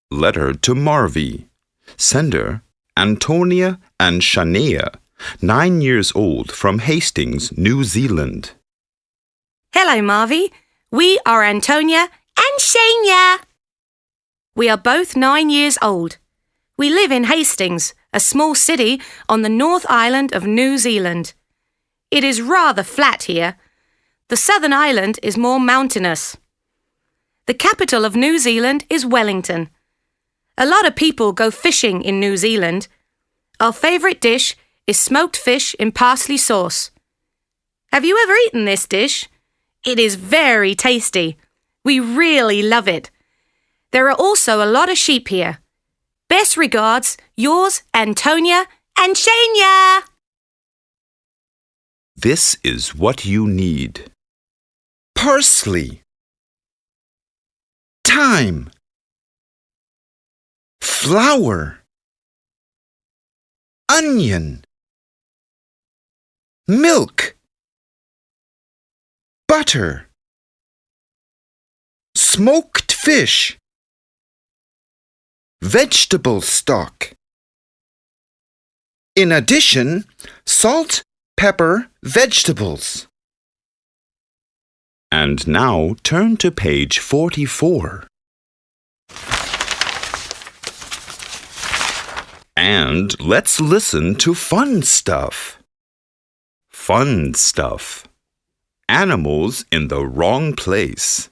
Letter to Marvi. Sender, Antonia and Shania, 9 years old, from Hastings, New Zealand. Hello, Marvi. We are Antonia and Shania. We are both 9 years old. We live in Hastings, a small city on the North Island of New Zealand. It is rather flat here. The southern island is more mountainous. The capital of New Zealand is Wellington. A lot of people go fishing in New Zealand. Our favourite dish is smoked fish in parsley sauce. Have you ever eaten this dish? It is very tasty. We really love it. There are also a lot of sheep here. Best regards, yours, Antonia and Shania. This is what you need. Parsley. Thyme. Flour. Onion. Milk. Butter. Smoked fish. Vegetable stock. In addition, salt, pepper, vegetables. And now turn to page 44. And let's listen to fun stuff. Fun stuff. Animals in the wrong place.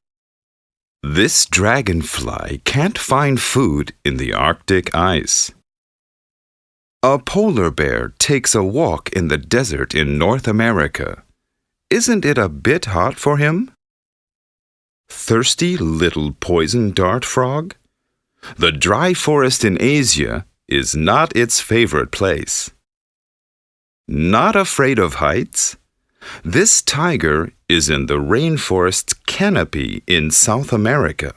This dragonfly can't find food in the Arctic ice. A polar bear takes a walk in the desert in North America. Isn't it a bit hot for him? Thirsty little poison dart frog? The dry forest in Asia is not its favorite place. Not afraid of heights? This tiger is in the rainforest's canopy in South America.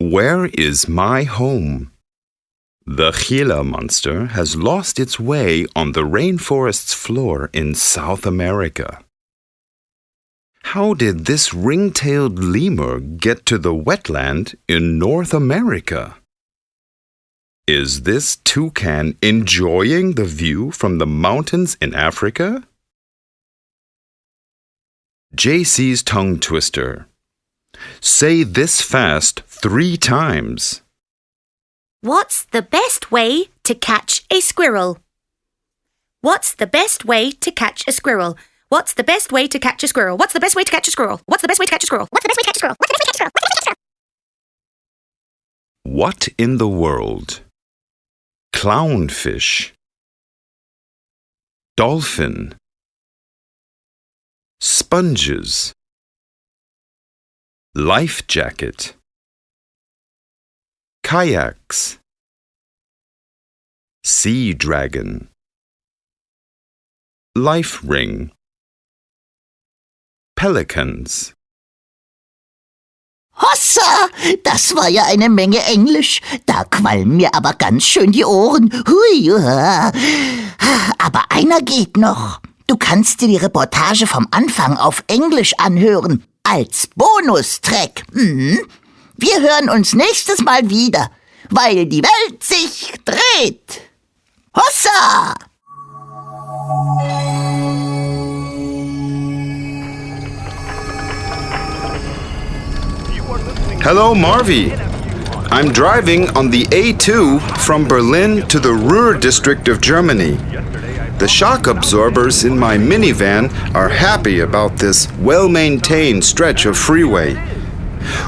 Where is my home? The Gila monster has lost its way on the rainforest's floor in South America. How did this ring-tailed lemur get to the wetland in North America? Is this toucan enjoying the view from the mountains in Africa? JC's tongue twister. Say this fast 3 times. What's the best way to catch a squirrel? What's the best way to catch a squirrel? What's the best way to catch a squirrel? What's the best way to catch a squirrel? What's the best way to catch a squirrel? What's the best way to catch a squirrel? What's the best way to catch a squirrel? What's the best way to catch a squirrel? What in the world? Clownfish. Dolphin. Sponges. Life jacket. Kayaks. Sea dragon. Life ring. Pelicans. Hossa, das war ja eine Menge Englisch. Da qualmen mir aber ganz schön die Ohren. Hui. Aber einer geht noch. Du kannst dir die Reportage vom Anfang auf Englisch anhören. Als Bonustrack. Wir hören uns nächstes Mal wieder, weil die Welt sich dreht. Hossa! Hello, Marvi. I'm driving on the A2 from Berlin to the Ruhr district of Germany. The shock absorbers in my minivan are happy about this well-maintained stretch of freeway.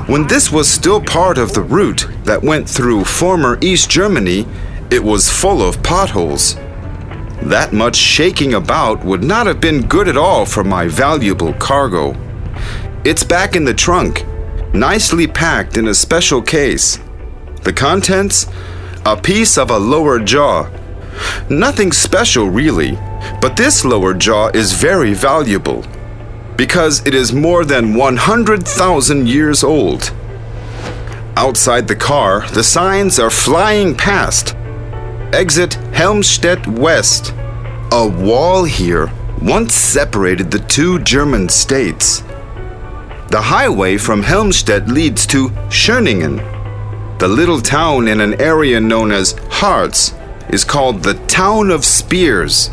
When this was still part of the route that went through former East Germany, it was full of potholes. That much shaking about would not have been good at all for my valuable cargo. It's back in the trunk, nicely packed in a special case. The contents? A piece of a lower jaw. Nothing special really, but this lower jaw is very valuable because it is more than 100,000 years old. Outside the car, the signs are flying past. Exit Helmstedt West. A wall here once separated the 2 German states. The highway from Helmstedt leads to Schöningen. The little town in an area known as Harz is called the Town of Spears.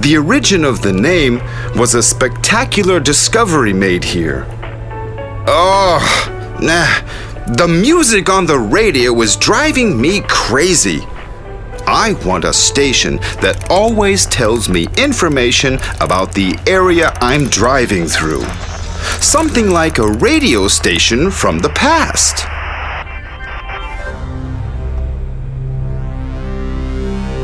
The origin of the name was a spectacular discovery made here. The music on the radio is driving me crazy. I want a station that always tells me information about the area I'm driving through. Something like a radio station from the past.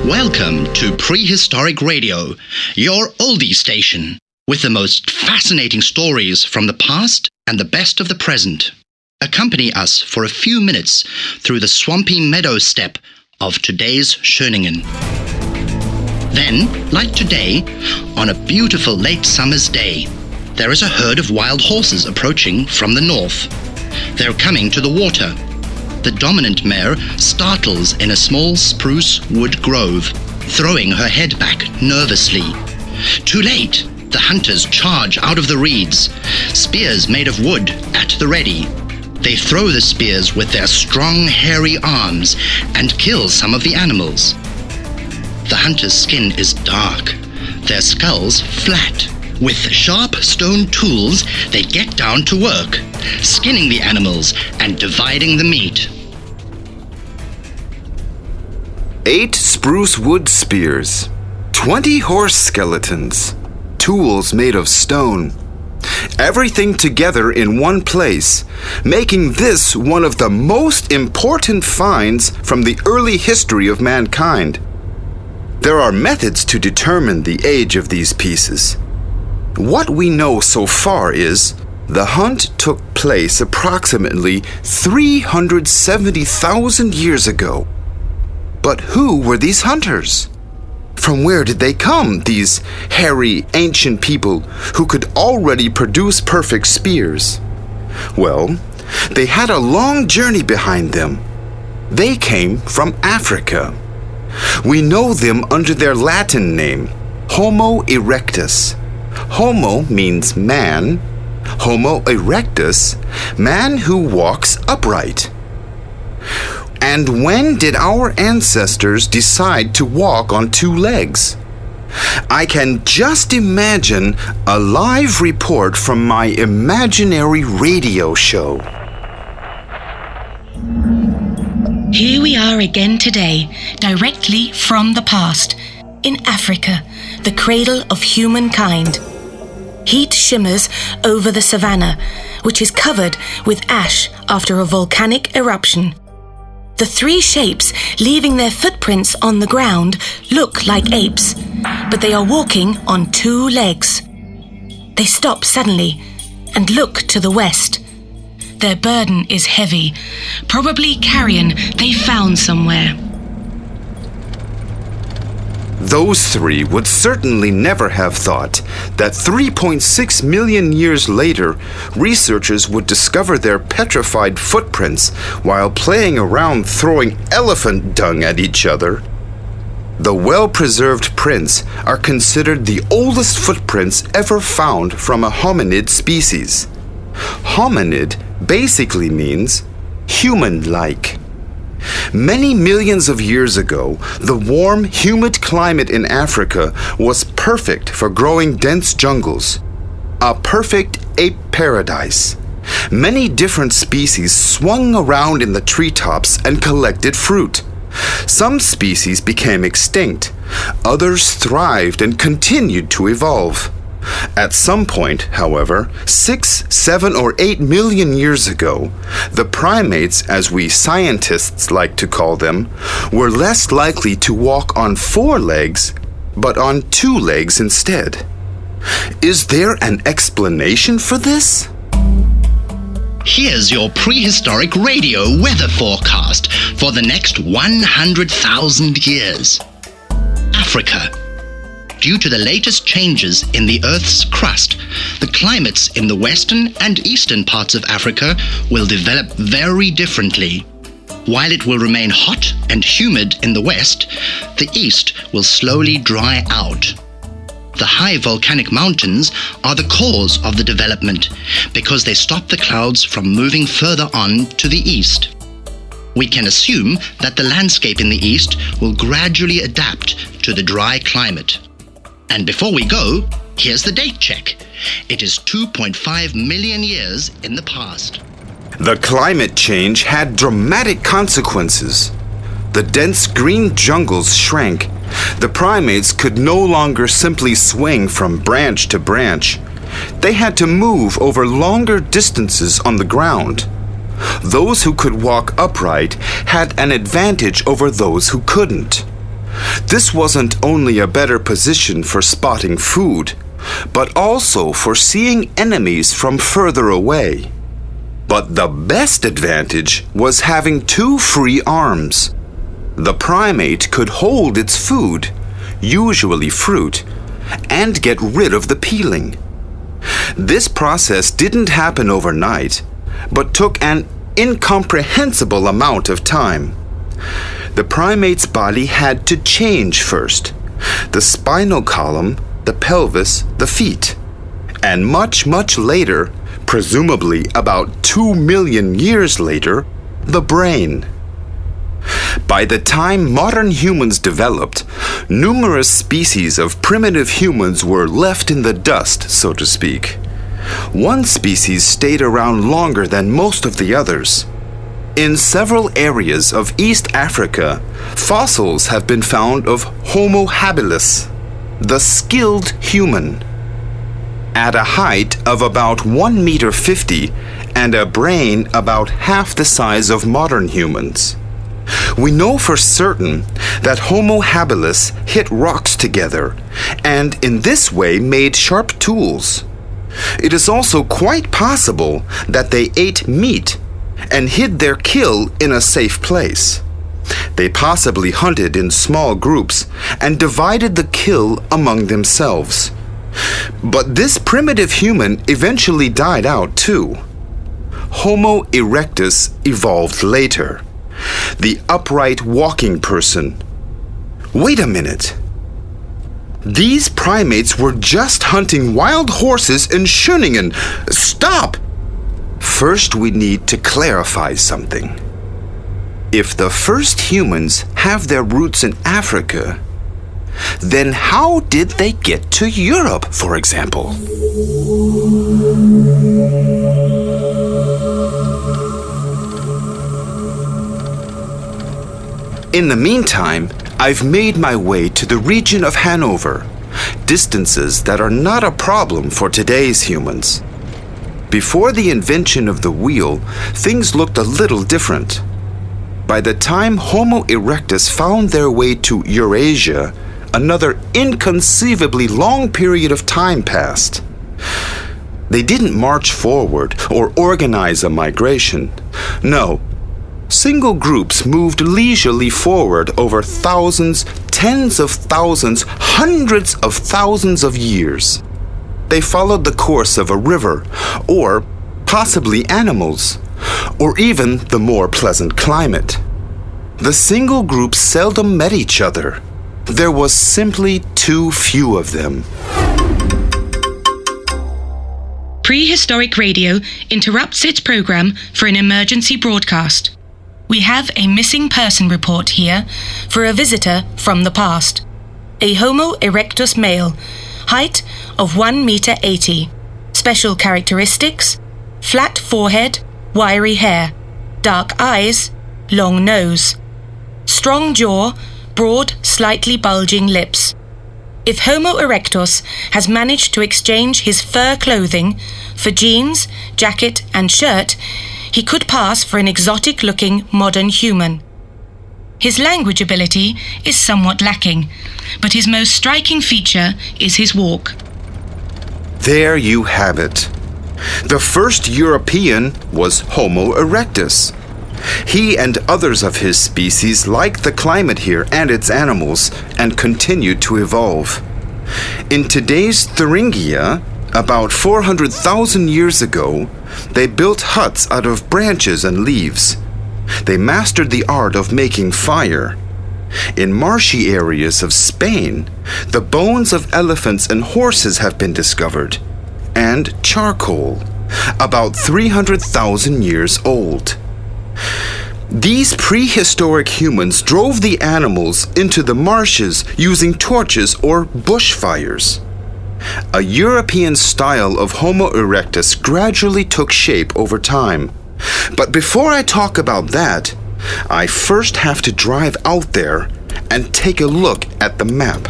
Welcome to Prehistoric Radio, your oldie station, with the most fascinating stories from the past and the best of the present. accompany us for a few minutes through the swampy meadow steppe of today's Schöningen. Then, like today, on a beautiful late summer's day, there is a herd of wild horses approaching from the north. They're coming to the water. The dominant mare startles in a small spruce wood grove, throwing her head back nervously. Too late! The hunters charge out of the reeds, spears made of wood at the ready. They throw the spears with their strong, hairy arms and kill some of the animals. The hunter's skin is dark, their skulls flat. With sharp stone tools, they get down to work, skinning the animals and dividing the meat. 8 spruce wood spears, 20 horse skeletons, tools made of stone. Everything together in one place, making this one of the most important finds from the early history of mankind. There are methods to determine the age of these pieces. What we know so far is the hunt took place approximately 370,000 years ago. But who were these hunters? From where did they come, these hairy, ancient people who could already produce perfect spears? Well, they had a long journey behind them. They came from Africa. We know them under their Latin name, Homo erectus. Homo means man. Homo erectus, man who walks upright. And when did our ancestors decide to walk on 2 legs? I can just imagine a live report from my imaginary radio show. Here we are again today, directly from the past, in Africa, the cradle of humankind. Heat shimmers over the savannah, which is covered with ash after a volcanic eruption. The 3 shapes leaving their footprints on the ground look like apes, but they are walking on 2 legs. They stop suddenly and look to the west. Their burden is heavy, probably carrion they found somewhere. Those 3 would certainly never have thought that 3.6 million years later, researchers would discover their petrified footprints while playing around throwing elephant dung at each other. The well-preserved prints are considered the oldest footprints ever found from a hominid species. Hominid basically means human-like. Many millions of years ago, the warm, humid climate in Africa was perfect for growing dense jungles. A perfect ape paradise. Many different species swung around in the treetops and collected fruit. Some species became extinct. Others thrived and continued to evolve. At some point, however, 6, 7, or 8 million years ago, the primates, as we scientists like to call them, were less likely to walk on 4 legs, but on 2 legs instead. Is there an explanation for this? Here's your prehistoric radio weather forecast for the next 100,000 years. Africa. Due to the latest changes in the Earth's crust, the climates in the western and eastern parts of Africa will develop very differently. While it will remain hot and humid in the west, the east will slowly dry out. The high volcanic mountains are the cause of the development because they stop the clouds from moving further on to the east. We can assume that the landscape in the east will gradually adapt to the dry climate. And before we go, here's the date check. It is 2.5 million years in the past. The climate change had dramatic consequences. The dense green jungles shrank. The primates could no longer simply swing from branch to branch. They had to move over longer distances on the ground. Those who could walk upright had an advantage over those who couldn't. This wasn't only a better position for spotting food, but also for seeing enemies from further away. But the best advantage was having two free arms. The primate could hold its food, usually fruit, and get rid of the peeling. This process didn't happen overnight, but took an incomprehensible amount of time. The primate's body had to change first: the spinal column, the pelvis, the feet. And much, much later, presumably about 2 million years later, the brain. By the time modern humans developed, numerous species of primitive humans were left in the dust, so to speak. One species stayed around longer than most of the others. In several areas of East Africa, fossils have been found of Homo habilis, the skilled human. At a height of about 1.50 meters and a brain about half the size of modern humans. We know for certain that Homo habilis hit rocks together and in this way made sharp tools. It is also quite possible that they ate meat and hid their kill in a safe place. They possibly hunted in small groups and divided the kill among themselves. But this primitive human eventually died out too. Homo erectus evolved later. The upright walking person. Wait a minute. These primates were just hunting wild horses in Schöningen. Stop! First, we need to clarify something. If the first humans have their roots in Africa, then how did they get to Europe, for example? In the meantime, I've made my way to the region of Hanover, distances that are not a problem for today's humans. Before the invention of the wheel, things looked a little different. By the time Homo erectus found their way to Eurasia, another inconceivably long period of time passed. They didn't march forward or organize a migration. No. Single groups moved leisurely forward over thousands, tens of thousands, hundreds of thousands of years. They followed the course of a river, or possibly animals, or even the more pleasant climate. The single groups seldom met each other. There was simply too few of them. Prehistoric Radio interrupts its program for an emergency broadcast. We have a missing person report here for a visitor from the past. A Homo erectus male, height of 1.80 meters. Special characteristics: flat forehead, wiry hair, dark eyes, long nose, strong jaw, broad, slightly bulging lips. If Homo erectus has managed to exchange his fur clothing for jeans, jacket, and shirt, he could pass for an exotic-looking modern human. His language ability is somewhat lacking, but his most striking feature is his walk. There you have it. The first European was Homo erectus. He and others of his species liked the climate here and its animals and continued to evolve. In today's Thuringia, about 400,000 years ago, they built huts out of branches and leaves. They mastered the art of making fire. In marshy areas of Spain, the bones of elephants and horses have been discovered, and charcoal, about 300,000 years old. These prehistoric humans drove the animals into the marshes using torches or bushfires. A European style of Homo erectus gradually took shape over time. But before I talk about that, I first have to drive out there and take a look at the map.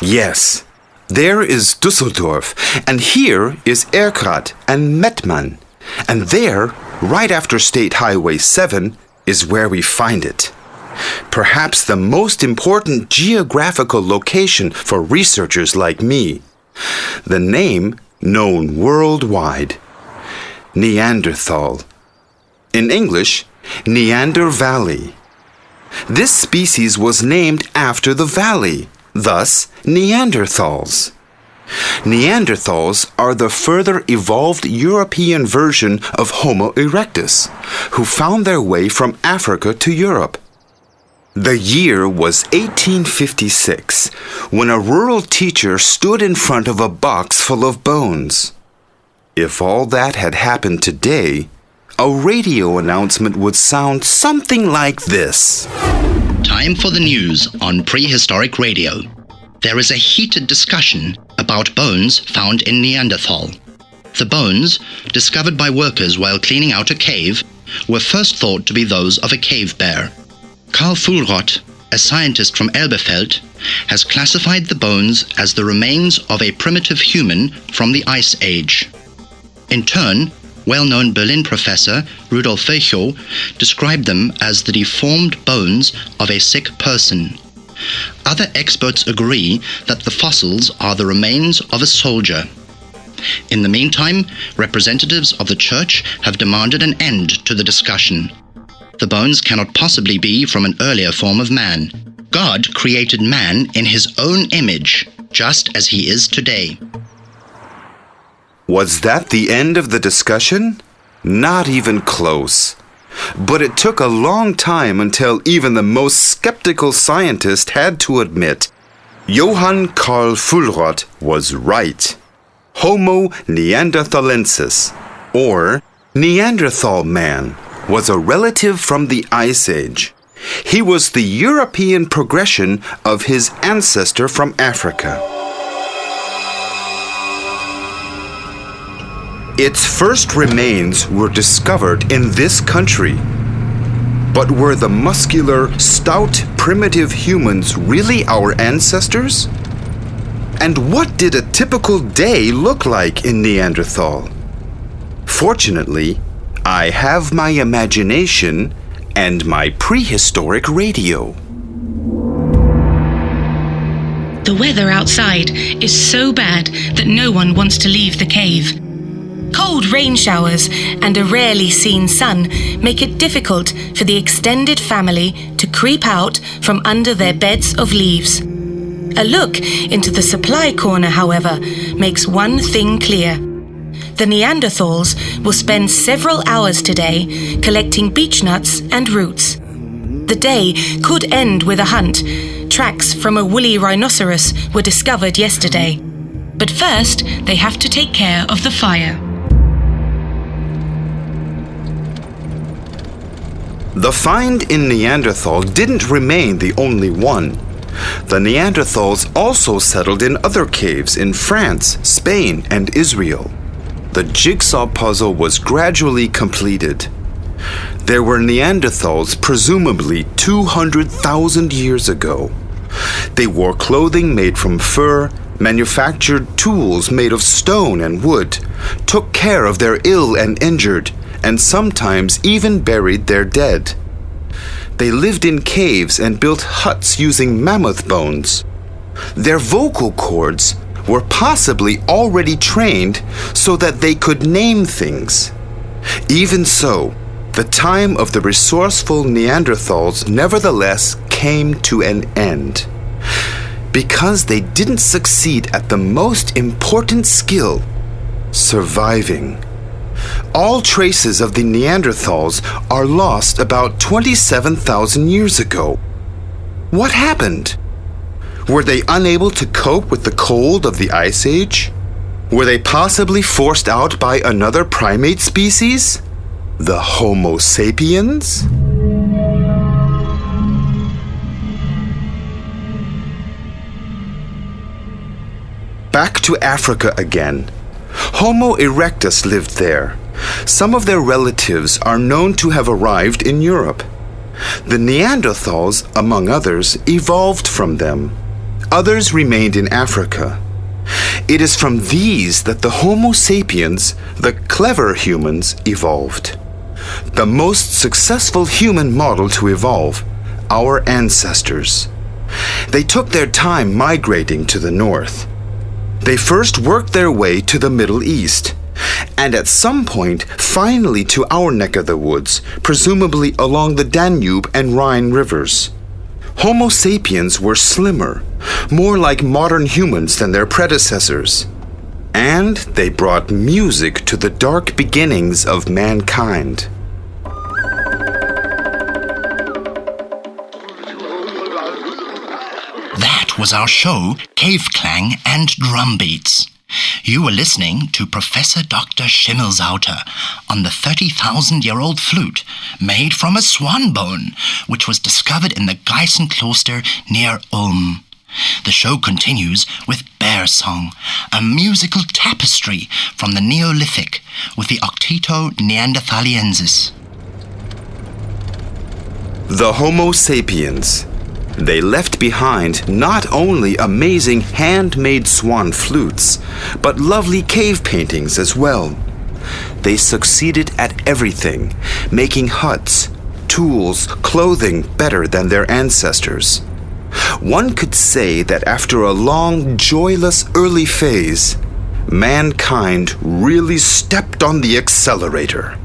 Yes, there is Düsseldorf, and here is Erkrath and Mettmann, and there right after State Highway 7, is where we find it. Perhaps the most important geographical location for researchers like me. The name known worldwide. Neanderthal. In English, Neander Valley. This species was named after the valley, thus Neanderthals. Neanderthals are the further evolved European version of Homo erectus, who found their way from Africa to Europe. The year was 1856, when a rural teacher stood in front of a box full of bones. If all that had happened today, a radio announcement would sound something like this. Time for the news on Prehistoric Radio. There is a heated discussion about bones found in Neanderthal. The bones, discovered by workers while cleaning out a cave, were first thought to be those of a cave bear. Karl Fuhlrott, a scientist from Elberfeld, has classified the bones as the remains of a primitive human from the Ice Age. In turn, well-known Berlin professor Rudolf Virchow described them as the deformed bones of a sick person. Other experts agree that the fossils are the remains of a soldier. In the meantime, representatives of the church have demanded an end to the discussion. The bones cannot possibly be from an earlier form of man. God created man in his own image, just as he is today. Was that the end of the discussion? Not even close. But it took a long time until even the most skeptical scientist had to admit Johann Karl Fuhlrott was right. Homo neanderthalensis, or Neanderthal man, was a relative from the Ice Age. He was the European progression of his ancestor from Africa. Its first remains were discovered in this country. But were the muscular, stout, primitive humans really our ancestors? And what did a typical day look like in Neanderthal? Fortunately, I have my imagination and my prehistoric radio. The weather outside is so bad that no one wants to leave the cave. Cold rain showers and a rarely seen sun make it difficult for the extended family to creep out from under their beds of leaves. A look into the supply corner, however, makes one thing clear. The Neanderthals will spend several hours today collecting beech nuts and roots. The day could end with a hunt. Tracks from a woolly rhinoceros were discovered yesterday. But first, they have to take care of the fire. The find in Neanderthal didn't remain the only one. The Neanderthals also settled in other caves in France, Spain, and Israel. The jigsaw puzzle was gradually completed. There were Neanderthals presumably 200,000 years ago. They wore clothing made from fur, manufactured tools made of stone and wood, took care of their ill and injured, and sometimes even buried their dead. They lived in caves and built huts using mammoth bones. Their vocal cords were possibly already trained so that they could name things. Even so, the time of the resourceful Neanderthals nevertheless came to an end, because they didn't succeed at the most important skill, surviving. All traces of the Neanderthals are lost about 27,000 years ago. What happened? Were they unable to cope with the cold of the Ice Age? Were they possibly forced out by another primate species? The Homo sapiens? Back to Africa again. Homo erectus lived there. Some of their relatives are known to have arrived in Europe. The Neanderthals, among others, evolved from them. Others remained in Africa. It is from these that the Homo sapiens, the clever humans, evolved. the most successful human model to evolve, our ancestors. They took their time migrating to the north. They first worked their way to the Middle East, and at some point finally to our neck of the woods, presumably along the Danube and Rhine rivers. Homo sapiens were slimmer, more like modern humans than their predecessors. And they brought music to the dark beginnings of mankind. That was our show, Cave Clang and Drum Beats. You were listening to Professor Dr. Schimmelzauter on the 30,000-year-old flute made from a swan bone, which was discovered in the Geissen Kloster near Ulm. The show continues with Bear Song, a musical tapestry from the Neolithic with the Octito Neanderthaliensis. The Homo sapiens. They left behind not only amazing handmade swan flutes, but lovely cave paintings as well. They succeeded at everything, making huts, tools, clothing better than their ancestors. One could say that after a long, joyless early phase, mankind really stepped on the accelerator.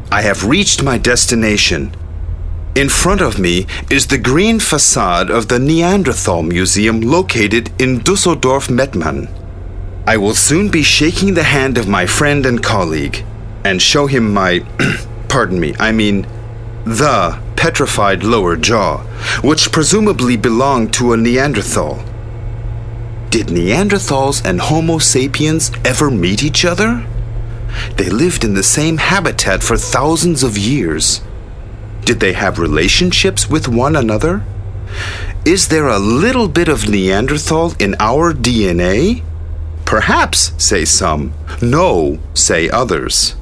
I have reached my destination. In front of me is the green facade of the Neanderthal Museum located in Düsseldorf-Mettmann. I will soon be shaking the hand of my friend and colleague and show him my, the petrified lower jaw, which presumably belonged to a Neanderthal. Did Neanderthals and Homo sapiens ever meet each other? They lived in the same habitat for thousands of years. Did they have relationships with one another? Is there a little bit of Neanderthal in our DNA? Perhaps, say some. No, say others.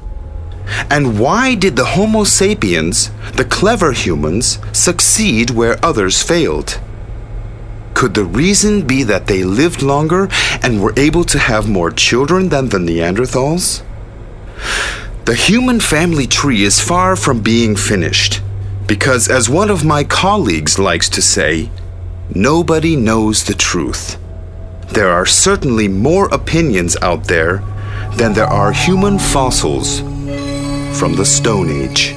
And why did the Homo sapiens, the clever humans, succeed where others failed? Could the reason be that they lived longer and were able to have more children than the Neanderthals? The human family tree is far from being finished, because as one of my colleagues likes to say, nobody knows the truth. There are certainly more opinions out there than there are human fossils from the Stone Age.